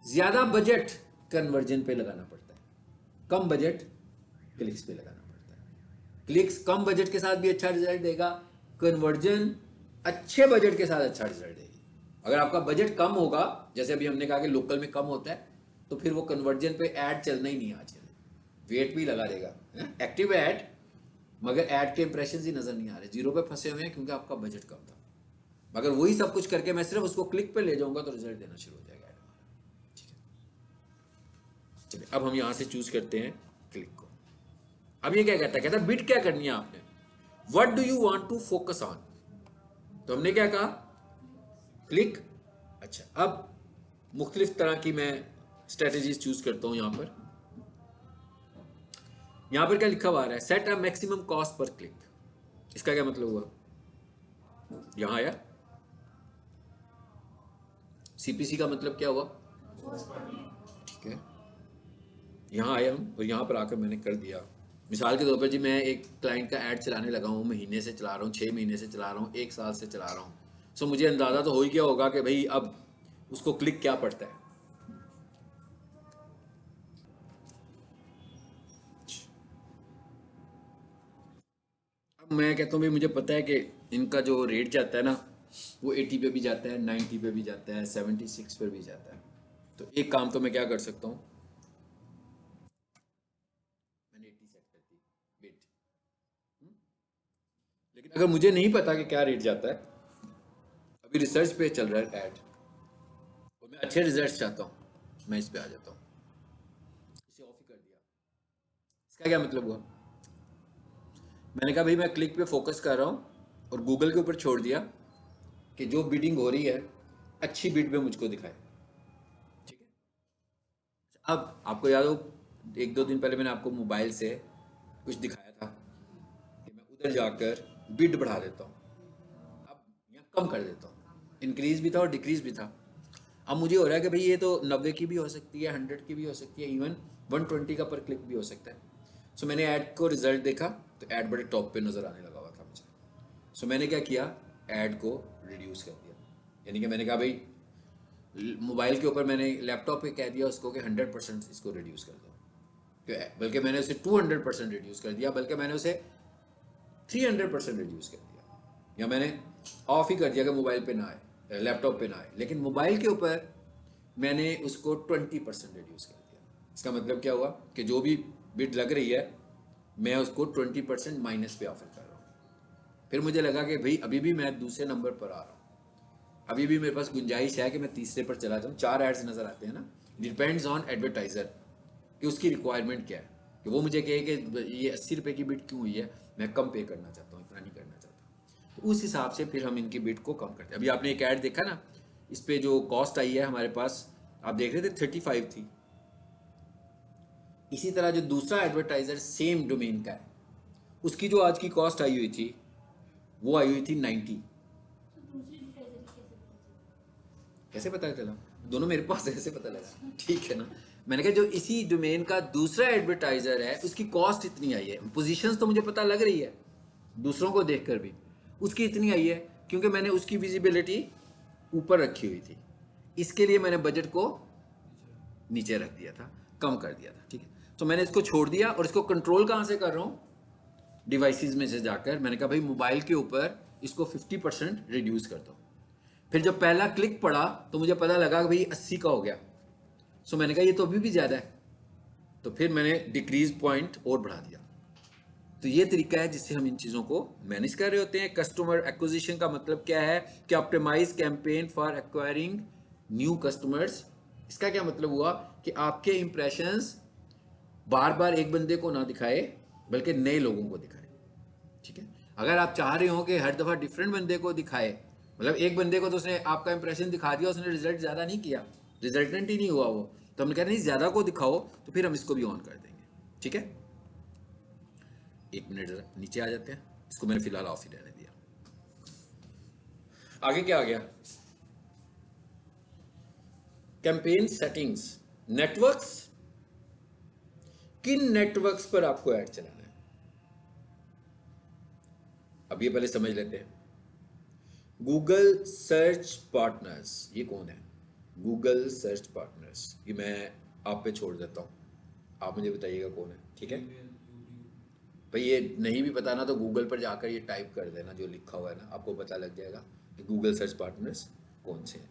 ज्यादा बजट कन्वर्जन पे लगाना पड़ता है, कम बजट क्लिक्स पे लगाना पड़ता है। क्लिक्स कम बजट के साथ भी अच्छा रिजल्ट देगा, कन्वर्जन अच्छे बजट के साथ अच्छा रिजल्ट देगी। अगर आपका बजट कम होगा, जैसे अभी हमने कहा कि लोकल में कम होता है, तो फिर वो कन्वर्जन पे ऐड चलना ही नहीं है आजकल, वेट भी लगा देगा एक्टिव ऐड, मगर ऐड के इंप्रेशन ही नजर नहीं आ रहे, जीरो पे फंसे हुए हैं क्योंकि आपका बजट कम था। मगर वही सब कुछ करके मैं सिर्फ उसको क्लिक पे ले जाऊंगा तो रिजल्ट देना शुरू हो जाएगा ऐड हमारा, ठीक है। चलिए अब हम यहां से चूज करते हैं क्लिक को। अब ये क्या कहता है बिट क्या करनी है आपने, what do you want to focus on, तो हमने क्या कहा क्लिक। अच्छा, अब मुख्तलिफ तरह की मैं स्ट्रेटेजीज चूज करता हूं। यहां पर क्या लिखा हुआ है, set a maximum cost per click. इसका क्या मतलब हुआ, यहां आया सीपीसी का मतलब क्या हुआ, ठीक है। यहां आए हम और यहां पर आकर मैंने कर दिया, मिसाल के तौर पर जी मैं एक क्लाइंट का ऐड चलाने लगा हूं, महीने से चला रहा हूं, 6 महीने से चला रहा हूं, 1 साल से चला रहा हूं, सो मुझे अंदाजा तो हो ही गया होगा कि भाई अब उसको क्लिक क्या पड़ता है। अब मैं कहता हूँ भाई मुझे पता है कि इनका जो रेट जाता है ना वो 80 पे भी जाता है, 90 पे भी जाता है, 76 पर भी जाता है। तो एक काम तो मैं क्या कर सकता हूँ, मैंने 80 सेट कर दी बिट, लेकिन अगर मुझे नहीं पता कि क्या रेट जाता है, अभी रिसर्च पे चल रहा है ऐड और मैं अच्छे रिजल्ट चाहता हूँ, मैं इस पे आ जाता हूँ, इसे ऑफ ही कर दिया। इसका क्या मतलब हुआ, मैंने कहा भाई मैं क्लिक पे फोकस कर रहा हूँ और गूगल के ऊपर छोड़ दिया कि जो बिडिंग हो रही है अच्छी बिड पे मुझको दिखाए, ठीक है। अब आपको याद हो 1-2 दिन पहले मैंने आपको मोबाइल से कुछ दिखाया था कि मैं उधर जाकर बिड बढ़ा देता हूँ, अब यहाँ कम कर देता हूँ, इंक्रीज भी था और डिक्रीज भी था। अब मुझे हो रहा है कि भाई ये तो 90 की भी हो सकती है, 100 की भी हो सकती है, इवन 120 का पर क्लिक भी हो सकता है। सो मैंने ऐड को रिजल्ट देखा तो ऐड बड़े टॉप पे नज़र आने लगा हुआ था मुझे। सो मैंने क्या किया, ऐड को रिड्यूस कर दिया, यानी कि मैंने कहा भाई मोबाइल के ऊपर मैंने लैपटॉप पे कह दिया उसको कि 100% इसको रिड्यूस कर दो, बल्कि मैंने उसे 200% रिड्यूस कर दिया, बल्कि मैंने उसे 300% रिड्यूस कर दिया, या मैंने ऑफ ही कर दिया कि मोबाइल पे ना आए, लैपटॉप पे ना आए, लेकिन मोबाइल के ऊपर मैंने उसको 20% रिड्यूस कर दिया। इसका मतलब क्या हुआ कि जो भी बिड लग रही है मैं उसको 20% माइनस पे ऑफर कर रहा हूँ। फिर मुझे लगा कि भाई अभी भी मैं दूसरे नंबर पर आ रहा हूँ, अभी भी मेरे पास गुंजाइश है कि मैं तीसरे पर चला जाऊँ। 4 एड्स नज़र आते हैं ना, डिपेंड्स ऑन एडवर्टाइज़र कि उसकी रिक्वायरमेंट क्या है, कि वो मुझे कहे कि ये 80 रुपये की बिड क्यों हुई है, मैं कम पे करना चाहता हूँ, इतना नहीं करना चाहता, तो उस हिसाब से फिर हम इनकी बिड को कम करते हैं। अभी आपने एक ऐड देखा ना, इस पर जो कॉस्ट आई है हमारे पास, आप देख रहे थे 35 थी। इसी तरह जो दूसरा एडवर्टाइज़र सेम डोमेन का है उसकी जो आज की कॉस्ट आई हुई थी वो आई हुई थी 90। कैसे पता चला, दोनों मेरे पास ऐसे पता लगा, ठीक है ना। मैंने कहा जो इसी डोमेन का दूसरा एडवर्टाइजर है उसकी कॉस्ट इतनी आई है, पोजीशंस तो मुझे पता लग रही है दूसरों को देखकर भी, उसकी इतनी आई है क्योंकि मैंने उसकी विजिबिलिटी ऊपर रखी हुई थी, इसके लिए मैंने बजट को नीचे रख दिया था, कम कर दिया था, ठीक है। तो मैंने इसको छोड़ दिया और इसको कंट्रोल कहाँ से कर रहा हूँ, डिवाइसेस में से जाकर मैंने कहा भाई मोबाइल के ऊपर इसको 50% रिड्यूस कर दो। फिर जब पहला क्लिक पड़ा तो मुझे पता लगा कि भाई 80 का हो गया, सो मैंने कहा ये तो अभी भी ज़्यादा है, तो फिर मैंने डिक्रीज पॉइंट और बढ़ा दिया। तो ये तरीका है जिससे हम इन चीज़ों को मैनेज कर रहे होते हैं। कस्टमर एक्विजिशन का मतलब क्या है कि optimise campaign for acquiring new customers. इसका क्या मतलब हुआ कि आपके इंप्रेशंस बार बार एक बंदे को ना दिखाए बल्कि नए लोगों को दिखाए। ठीक है, अगर आप चाह रहे हो कि हर दफ़ा डिफरेंट बंदे को दिखाए, मतलब एक बंदे को तो उसने आपका इंप्रेशन दिखा दिया, उसने रिजल्ट ज़्यादा नहीं किया, रिजल्टेंट ही नहीं हुआ वो, तो हमने कह रहे हैं ज़्यादा को दिखाओ, तो फिर हम इसको भी ऑन कर देंगे। ठीक है, एक मिनट जरा नीचे आ जाते हैं, इसको मैंने फिलहाल ऑफ ही रहने दिया। आगे क्या आ गया, कैंपेन सेटिंग्स, नेटवर्क्स, किन नेटवर्क्स पर आपको ऐड चलाना है, अब ये पहले समझ लेते हैं। गूगल सर्च पार्टनर्स, ये कौन है? गूगल सर्च पार्टनर्स, ये मैं आप पे छोड़ देता हूँ, आप मुझे बताइएगा कौन है। ठीक है भाई, ये नहीं भी पता ना तो गूगल पर जाकर ये टाइप कर देना जो लिखा हुआ है ना, आपको पता लग जाएगा कि गूगल सर्च पार्टनर्स कौन से हैं।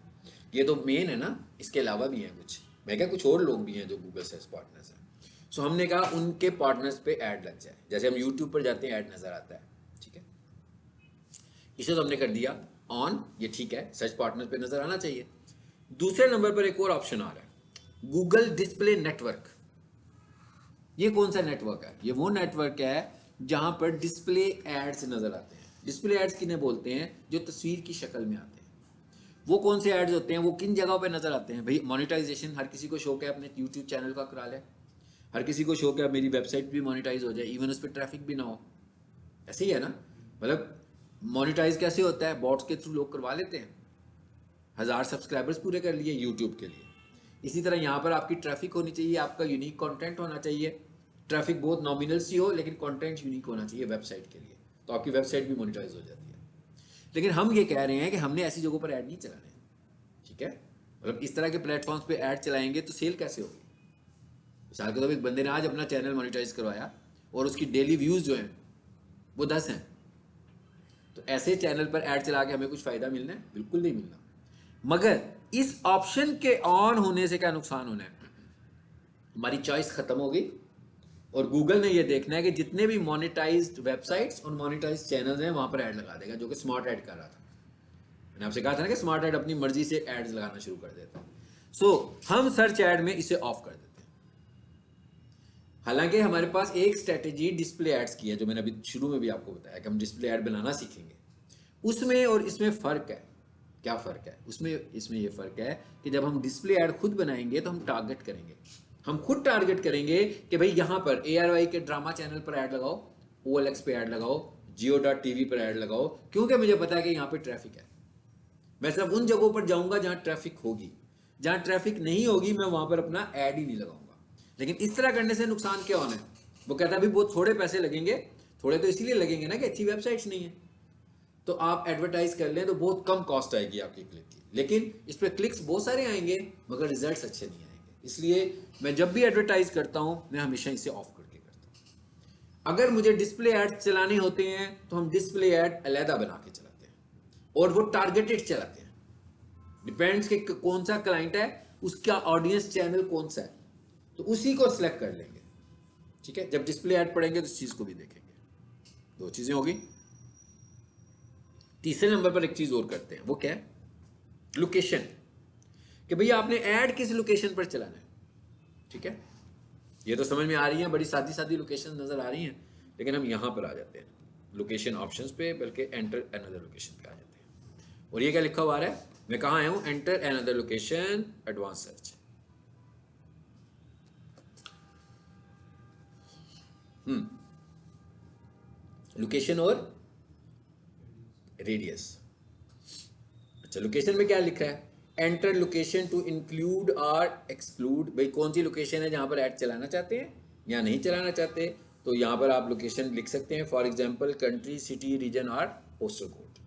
ये तो मेन है ना, इसके अलावा भी हैं कुछ, मैं क्या कुछ और लोग भी हैं जो गूगल सर्च पार्टनर्स हैं। सो हमने कहा उनके पार्टनर्स पे ऐड लग जाए, जैसे हम यूट्यूब पर जाते हैं ऐड नज़र आता है। ठीक है, इसे तो हमने कर दिया ऑन, ये ठीक है, सर्च पार्टनर पे नज़र आना चाहिए। दूसरे नंबर पर एक और ऑप्शन आ रहा है, गूगल डिस्प्ले नेटवर्क। ये कौन सा नेटवर्क है? ये वो नेटवर्क है जहां पर डिस्प्ले एड्स नजर आते हैं। डिस्प्ले एड्स किन्हें बोलते हैं? जो तस्वीर की शक्ल में आते हैं। वो कौन से एड्स होते हैं? वो किन जगहों पे नजर आते हैं? भाई मोनेटाइजेशन हर किसी को शौक है अपने यूट्यूब चैनल का करा ले, हर किसी को शौक है मेरी वेबसाइट भी मोनेटाइज हो जाए, इवन उस पर ट्रैफिक भी ना हो। ऐसे ही है ना, मतलब मोनेटाइज कैसे होता है? बॉट्स के थ्रू लोग करवा लेते हैं, 1000 सब्सक्राइबर्स पूरे कर लिए यूट्यूब के लिए। इसी तरह यहाँ पर आपकी ट्रैफिक होनी चाहिए, आपका यूनिक कंटेंट होना चाहिए। ट्रैफिक बहुत नॉमिनल सी हो लेकिन कंटेंट यूनिक होना चाहिए वेबसाइट के लिए, तो आपकी वेबसाइट भी मोनेटाइज हो जाती है। लेकिन हम ये कह रहे हैं कि हमने ऐसी जगहों पर ऐड नहीं चलाने। ठीक है, मतलब इस तरह के प्लेटफॉर्म्स पे ऐड चलाएंगे तो सेल कैसे होगी? मिसाल के तौर पर एक बंदे ने आज अपना चैनल मोनेटाइज करवाया और उसकी डेली व्यूज़ जो हैं वो 10 हैं, तो ऐसे चैनल पर ऐड चला के हमें कुछ फ़ायदा मिलना है? बिल्कुल नहीं मिलना। मगर इस ऑप्शन के ऑन होने से क्या नुकसान होना है? हमारी चॉइस खत्म हो गई और गूगल ने ये देखना है कि जितने भी मोनेटाइज्ड वेबसाइट्स और मोनेटाइज्ड चैनल्स हैं वहां पर ऐड लगा देगा, जो कि स्मार्ट ऐड कर रहा था। मैंने आपसे कहा था ना कि स्मार्ट ऐड अपनी मर्जी से एड्स लगाना शुरू कर देता है। सो हम सर्च ऐड में इसे ऑफ कर देते हैं। हालांकि हमारे पास एक स्ट्रेटेजी डिस्प्ले एड्स की है, जो मैंने अभी शुरू में भी आपको बताया कि हम डिस्प्ले ऐड बनाना सीखेंगे। उसमें और इसमें फ़र्क है। क्या फ़र्क है उसमें? इसमें ये फ़र्क है कि जब हम डिस्प्ले ऐड खुद बनाएंगे तो हम टारगेट करेंगे, हम खुद टारगेट करेंगे कि भाई यहाँ पर ARY के ड्रामा चैनल पर ऐड लगाओ, OLX पे ऐड लगाओ, Jio.tv पर ऐड लगाओ, क्योंकि मुझे पता है कि यहाँ पे ट्रैफिक है। मैं सिर्फ उन जगहों पर जाऊँगा जहाँ ट्रैफिक होगी, जहाँ ट्रैफिक नहीं होगी मैं वहाँ पर अपना ऐड ही नहीं लगाऊंगा। लेकिन इस तरह करने से नुकसान क्या होना है? वो कहता है भाई बहुत थोड़े पैसे लगेंगे, थोड़े तो इसीलिए लगेंगे ना कि अच्छी वेबसाइट्स नहीं है, तो आप एडवर्टाइज कर लें तो बहुत कम कॉस्ट आएगी आपकी क्लिक की, लेकिन इस पर क्लिक्स बहुत सारे आएंगे मगर रिजल्ट्स अच्छे नहीं आएंगे। इसलिए मैं जब भी एडवर्टाइज करता हूं मैं हमेशा इसे ऑफ करके करता हूं। अगर मुझे डिस्प्ले ऐड चलाने होते हैं तो हम डिस्प्ले ऐड अलहदा बना के चलाते हैं और वो टारगेटेड चलाते हैं। डिपेंड्स कि कौन सा क्लाइंट है, उसका ऑडियंस चैनल कौन सा है, तो उसी को सिलेक्ट कर लेंगे। ठीक है, जब डिस्प्ले ऐड पढ़ेंगे तो इस चीज को भी देखेंगे। दो चीजें होगी। तीसरे नंबर पर एक चीज और करते हैं, वो क्या है? लोकेशन, कि भैया आपने ऐड किस लोकेशन पर चलाना है। ठीक है, ये तो समझ में आ रही है, बड़ी सादी सादी लोकेशन नजर आ रही हैं, लेकिन हम यहां पर आ जाते हैं लोकेशन ऑप्शंस पे, बल्कि एंटर अनदर लोकेशन पे आ जाते हैं। और ये क्या लिखा हुआ है? मैं कहाँ आया हूं? Enter another location, advance search. Location और रेडियस। अच्छा, लोकेशन में क्या लिखा है? एंटर लोकेशन टू इंक्लूड और एक्सक्लूड। भाई कौन सी लोकेशन है जहां पर ऐड चलाना चाहते हैं या नहीं चलाना चाहते, तो यहां पर आप लोकेशन लिख सकते हैं। For example country, city, region और पोस्टल कोड।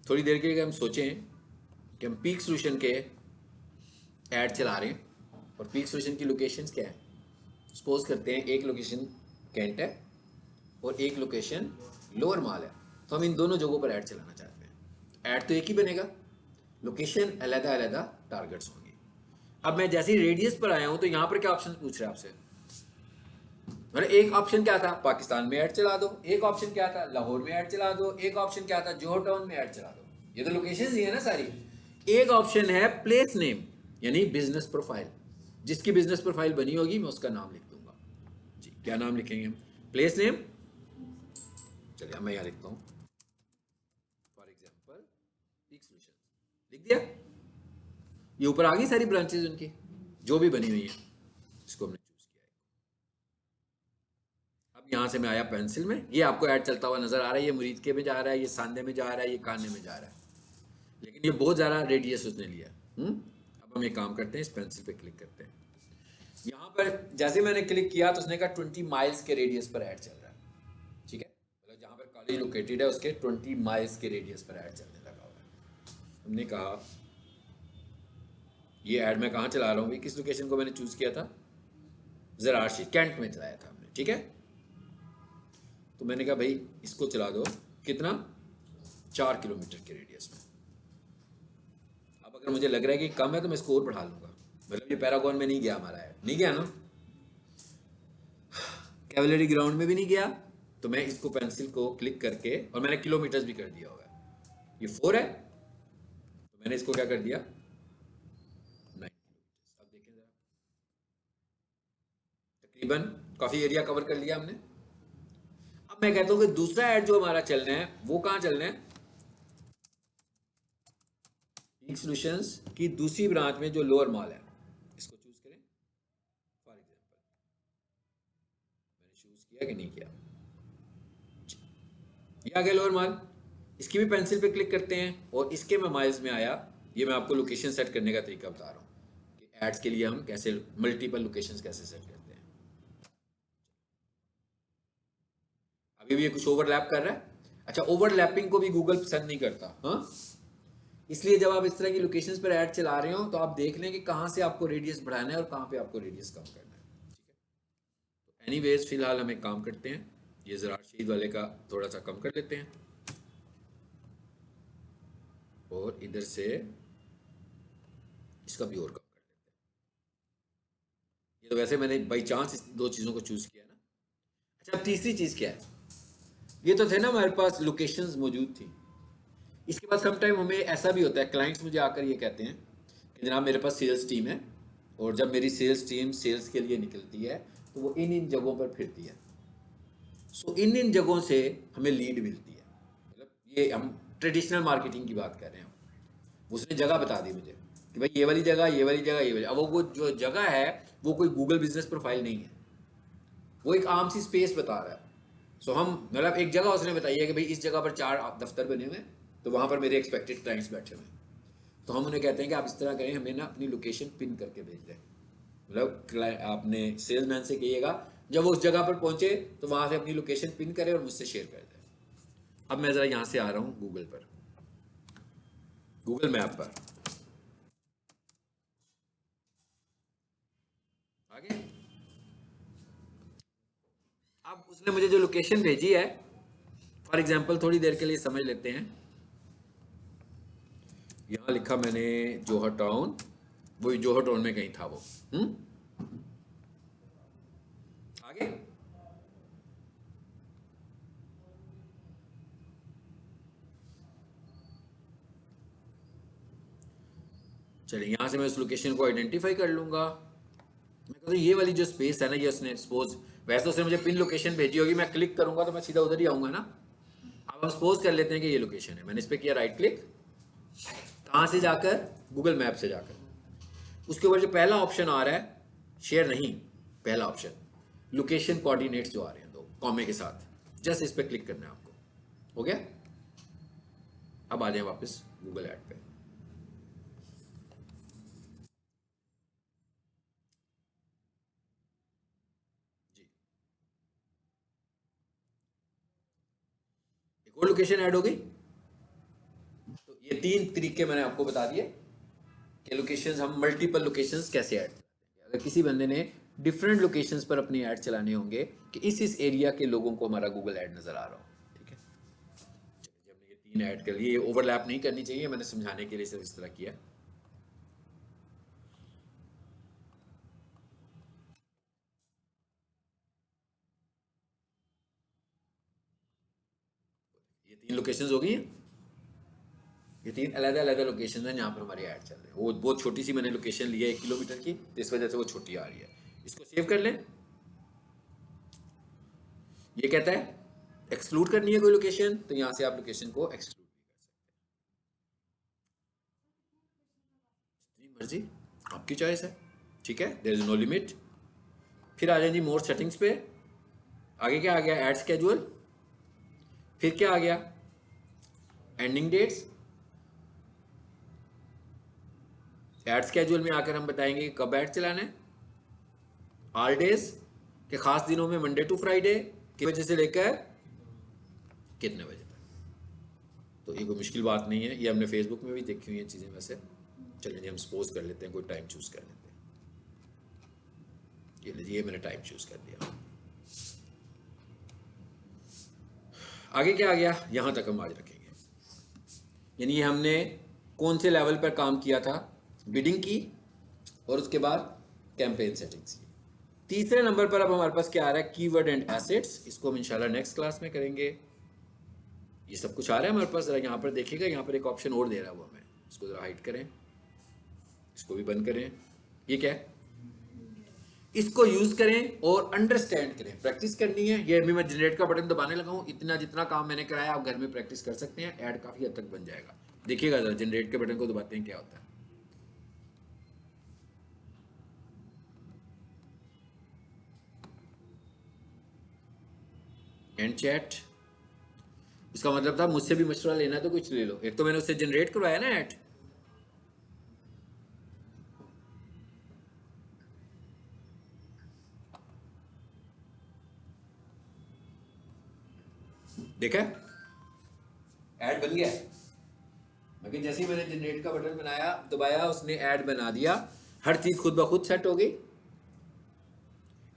थोड़ी देर के लिए हम सोचें कि हम पीक सोल्यूशन के ऐड चला रहे हैं और पीक सोल्यूशन की लोकेशंस क्या है। सपोज करते हैं एक लोकेशन कैंट है और एक लोकेशन लोअर माल है, तो हम इन दोनों जगहों पर ऐड चलाना चाहते हैं। ऐड तो एक ही बनेगा, लोकेशन अलग अलग टारगेट्स होंगे। अब मैं जैसे ही रेडियस पर आया हूं तो यहां पर क्या ऑप्शन पूछ रहे हैं आपसे? मतलब एक ऑप्शन क्या था? पाकिस्तान में ऐड चला दो, एक ऑप्शन क्या था? लाहौर में ऐड चला दो, एक ऑप्शन क्या था? जोहर टाउन में ऐड चला दो। ये तो लोकेशन ही है ना सारी। एक ऑप्शन है प्लेस नेम, यानी बिजनेस प्रोफाइल, जिसकी बिजनेस प्रोफाइल बनी होगी मैं उसका नाम लिख दूंगा जी। क्या नाम लिखेंगे हम? प्लेस नेम, चलिए मैं यहाँ लिखता हूँ फॉर एग्जाम्पल पीक सॉल्यूशंस, लिख दिया। ये ऊपर आ गई सारी ब्रांचेज उनकी जो भी बनी हुई है, इसको हमने चूज किया है। अब यहाँ से मैं आया पेंसिल में, ये आपको ऐड चलता हुआ नजर आ रहा है, ये मुरीद के में जा रहा है, ये सांदे में जा रहा है, ये काने में जा रहा है, लेकिन ये बहुत ज़्यादा रेडियस उसने लिया। अब हम एक काम करते हैं, इस पेंसिल पे क्लिक करते हैं। यहाँ पर जैसे मैंने क्लिक किया तो उसने कहा 20 माइल्स के रेडियस पर ऐड चल रहा है। ठीक है, मतलब जहाँ पर कॉलेज लोकेटेड है उसके 20 माइल्स के रेडियस पर ऐड चलने लगा हुआ है। हमने कहा ये ऐड मैं कहाँ चला रहा हूँ, किस लोकेशन को मैंने चूज किया था, ज़राशी कैंट में चलाया था हमने। ठीक है, तो मैंने कहा भाई इसको चला दो, कितना, 4 किलोमीटर के रेडियस में। अब अगर मुझे लग रहा है कि कम है तो मैं इसको और बढ़ा लूंगा, मतलब ये पैरागॉन में नहीं गया हमारा है, नहीं गया ना, कैवलरी ग्राउंड में भी नहीं गया, तो मैं इसको पेंसिल को क्लिक करके, और मैंने किलोमीटर्स भी कर दिया होगा, ये 4 है तो मैंने इसको क्या कर दिया 9 किलोमीटर। अब देखें जरा, तकरीबन काफी एरिया कवर कर लिया हमने। अब मैं कहता हूं कि दूसरा ऐड जो हमारा चलना है वो कहां चलना है, पीक सॉल्यूशंस की दूसरी ब्रांच में जो लोअर मॉल है, इसको चूज करें। फॉर एग्जांपल मैंने चूज किया कि नहीं किया, ये आ गया लोअर मॉल। इसकी भी पेंसिल पे क्लिक करते हैं और इसके मैं माइल्स में आया। ये मैं आपको लोकेशन सेट करने का तरीका बता रहा हूँ कि एड्स के लिए हम कैसे मल्टीपल लोकेशंस कैसे सेट करते हैं। अभी भी ये कुछ ओवरलैप कर रहा है। अच्छा, ओवरलैपिंग को भी गूगल पसंद नहीं करता, हाँ, इसलिए जब आप इस तरह की लोकेशंस पर ऐड चला रहे हो तो आप देख लें कि कहाँ से आपको रेडियस बढ़ाना है और कहाँ पे आपको रेडियस कम करना है। ठीक है, तो एनीवेज फिलहाल हम एक काम करते हैं, ये ज़रा शहीद वाले का थोड़ा सा कम कर लेते हैं और इधर से इसका भी और कम कर लेते हैं। ये तो वैसे मैंने बाई चांस इस दो चीज़ों को चूज़ किया ना। अच्छा, अब तीसरी चीज़ क्या है, ये तो थे ना हमारे पास लोकेशंस मौजूद थी। इसके बाद सम टाइम हमें ऐसा भी होता है, क्लाइंट्स मुझे आकर ये कहते हैं कि जनाब मेरे पास सेल्स टीम है, और जब मेरी सेल्स टीम सेल्स के लिए निकलती है तो वो इन इन जगहों पर फिरती है। सो इन इन जगहों से हमें लीड मिलती है, मतलब ये हम ट्रेडिशनल मार्केटिंग की बात कर रहे हैं। उसने जगह बता दी मुझे कि भाई ये वाली जगह, ये वाली जगह, ये वाली, अब वो जो जगह है वो कोई गूगल बिजनेस प्रोफाइल नहीं है, वो एक आम सी स्पेस बता रहा है। सो हम, मतलब एक जगह उसने बताई है कि भाई इस जगह पर 4 दफ्तर बने हुए हैं, तो वहाँ पर मेरे एक्सपेक्टेड क्लाइंट्स बैठे हुए हैं। तो हम उन्हें कहते हैं कि आप इस तरह करें, हमें ना अपनी लोकेशन पिन करके भेज दें। मतलब आपने सेल्समैन से कहिएगा जब वो उस जगह पर पहुंचे तो वहाँ से अपनी लोकेशन पिन करे और मुझसे शेयर कर दे। अब मैं ज़रा यहाँ से आ रहा हूँ गूगल पर, गूगल मैप पर आगे। अब उसने मुझे जो लोकेशन भेजी है, फॉर एग्जांपल थोड़ी देर के लिए समझ लेते हैं, यहाँ लिखा मैंने जोहर टाउन, वही जोहर टाउन में कहीं था वो। आगे चलिए, यहाँ से मैं उस लोकेशन को आइडेंटिफाई कर लूंगा। मैं कहता हूँ ये वाली जो स्पेस है ना, ये उसने सपोज, वैसे तो उसने मुझे पिन लोकेशन भेजी होगी, मैं क्लिक करूंगा तो मैं सीधा उधर ही आऊंगा ना। अब हम सपोज कर लेते हैं कि ये लोकेशन है, मैंने इस पर किया राइट क्लिक, कहाँ से जाकर, गूगल मैप से जाकर उसके ऊपर जो पहला ऑप्शन आ रहा है, शेयर नहीं, पहला ऑप्शन लोकेशन कोऑर्डिनेट्स जो आ रहे हैं दो कॉमे के साथ, जस्ट इस पर क्लिक करना है आपको। हो गया, अब आ जाए वापस गूगल ऐड पे। जी, एक और लोकेशन ऐड हो गई। तो ये 3 तरीके मैंने आपको बता दिए कि लोकेशंस, हम मल्टीपल लोकेशंस कैसे ऐड करते हैं। अगर किसी बंदे ने डिफरेंट लोकेशंस पर अपनी ऐड चलाने होंगे कि इस एरिया के लोगों को हमारा गूगल ऐड नज़र आ रहा हो। ठीक है, चलिए हमने ये 3 ऐड कर लिए, ये ओवरलैप नहीं करनी चाहिए, मैंने समझाने के लिए सिर्फ इस तरह किया। ये 3 लोकेशंस हो गई हैं, ये 3 अलग-अलग लोकेशन हैं जहाँ पर हमारे ऐड चल रहे हैं। वो बहुत छोटी सी मैंने लोकेशन ली है 1 किलोमीटर की, तो इस वजह से वो छोटी आ रही है। इसको सेव कर लें। ये कहता है एक्सक्लूड करनी है कोई लोकेशन, तो यहाँ से आप लोकेशन को एक्सक्लूड भी कर सकते हैं, मर्जी, आपकी चॉइस है। ठीक है, देयर इज नो लिमिट। फिर आ जाए जी मोर सेटिंग्स पे। आगे क्या आ गया? Add schedule. फिर क्या आ गया? Ending dates. ऐड स्केड्यूल में आकर हम बताएंगे कि कब ऐड चलाना है। ऑल डेज के खास दिनों में, मंडे टू फ्राइडे कितने बजे से लेकर कितने बजे तक। तो ये कोई मुश्किल बात नहीं है, ये हमने फेसबुक में भी देखी हुई है चीज़ें वैसे। चलिए जी हम सपोज कर लेते हैं, कोई टाइम चूज कर लेते हैं। ये लीजिए मैंने टाइम चूज कर दिया। आगे क्या आ गया? यहां तक हम आज रखेंगे। यानी ये हमने कौन से लेवल पर काम किया था? बिडिंग की और उसके बाद कैंपेन सेटिंग्स की। तीसरे नंबर पर अब हमारे पास क्या आ रहा है? Keyword and assets. इसको हम इंशाल्लाह नेक्स्ट क्लास में करेंगे। ये सब कुछ आ रहा है हमारे पास, जरा यहाँ पर देखिएगा, यहाँ पर एक ऑप्शन और दे रहा है वो हमें, इसको जरा हाइड करें, इसको भी बंद करें। ये क्या है? इसको यूज करें और अंडरस्टैंड करें। प्रैक्टिस करनी है। ये अभी मैं जनरेट का बटन दबाने लगा हूं, इतना जितना काम मैंने कराया आप घर में प्रैक्टिस कर सकते हैं। ऐड काफी हद तक बन जाएगा। देखिएगा जरा, जनरेट के बटन को दबाते हैं क्या होता है। एंड चैट, इसका मतलब था मुझसे भी मशवरा लेना तो कुछ ले लो। एक तो मैंने उससे जनरेट करवाया ना ऐड, देखा ऐड बन गया। मगर जैसे ही मैंने जनरेट का बटन बनाया दबाया, उसने ऐड बना दिया। हर चीज खुद ब खुद सेट हो गई।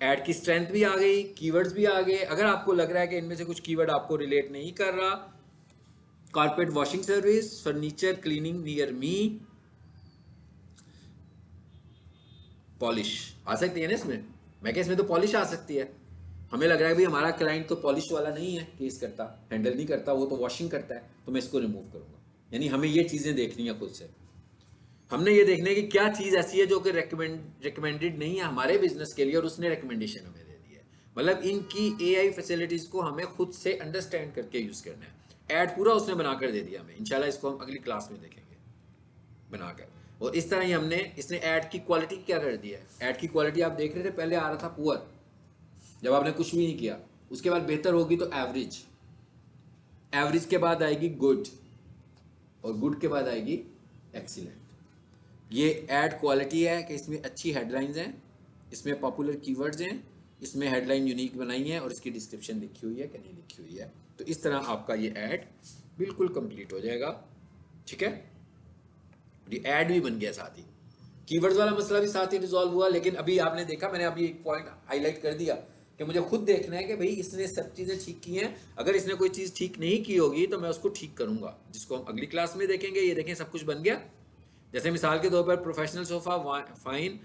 ऐड की स्ट्रेंथ भी आ गई, कीवर्ड्स भी आ गए। अगर आपको लग रहा है कि इनमें से कुछ कीवर्ड आपको रिलेट नहीं कर रहा, carpet washing service, furniture cleaning near me, polish आ सकती है ना इसमें। मैं क्या इसमें तो पॉलिश आ सकती है। हमें लग रहा है भाई हमारा क्लाइंट तो पॉलिश वाला नहीं है, केस करता, हैंडल नहीं करता, वो तो वॉशिंग करता है, तो मैं इसको रिमूव करूंगा। यानी हमें ये चीजें देखनी है खुद से। हमने ये देखना है कि क्या चीज ऐसी है जो कि रिकमेंडेड नहीं है हमारे बिजनेस के लिए, और उसने रिकमेंडेशन हमें दे दी है। मतलब इनकी एआई फैसिलिटीज को हमें खुद से अंडरस्टैंड करके यूज करना है। ऐड पूरा उसने बनाकर दे दिया हमें। इंशाल्लाह इसको हम अगली क्लास में देखेंगे बनाकर। और इस तरह ही हमने इसने ऐड की क्वालिटी क्या कर दी है। ऐड की क्वालिटी आप देख रहे थे, पहले आ रहा था पुअर, जब आपने कुछ भी नहीं किया। उसके बाद बेहतर होगी तो एवरेज, एवरेज के बाद आएगी गुड, और गुड के बाद आएगी एक्सीलेंट। ये ऐड क्वालिटी है कि इसमें अच्छी हेडलाइंस हैं, इसमें पॉपुलर कीवर्ड्स हैं, इसमें हेडलाइन यूनिक बनाई है, और इसकी डिस्क्रिप्शन लिखी हुई है कि नहीं लिखी हुई है। तो इस तरह आपका ये ऐड बिल्कुल कंप्लीट हो जाएगा। ठीक है, ये ऐड भी बन गया साथ ही। कीवर्ड्स वाला मसला भी साथ ही रिजॉल्व हुआ। लेकिन अभी आपने देखा, मैंने अभी एक पॉइंट हाईलाइट कर दिया कि मुझे खुद देखना है कि भाई इसने सब चीज़ें ठीक की हैं। अगर इसने कोई चीज़ ठीक नहीं की होगी तो मैं उसको ठीक करूंगा, जिसको हम अगली क्लास में देखेंगे। ये देखें सब कुछ बन गया। जैसे मिसाल के तौर पर professional sofa fine,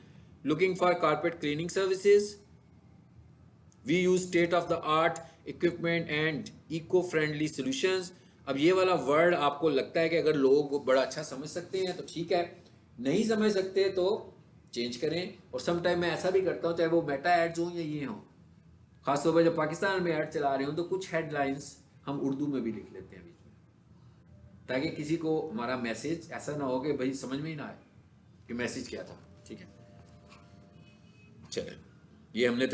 looking for carpet cleaning services, we use state of the art equipment and eco friendly solutions. अब ये वाला वर्ड आपको लगता है कि अगर लोग बड़ा अच्छा समझ सकते हैं तो ठीक है, नहीं समझ सकते तो चेंज करें। और सम टाइम मैं ऐसा भी करता हूँ, चाहे वो मेटा एड्स हों या ये हों, खासतौर पर जब पाकिस्तान में ऐड चला रहे हो, तो कुछ हेडलाइंस हम उर्दू में भी लिख लेते हैं बीच में, ताकि किसी को हमारा मैसेज ऐसा ना हो कि भाई समझ में ही ना आए कि मैसेज क्या था। ठीक है, चले, ये हमने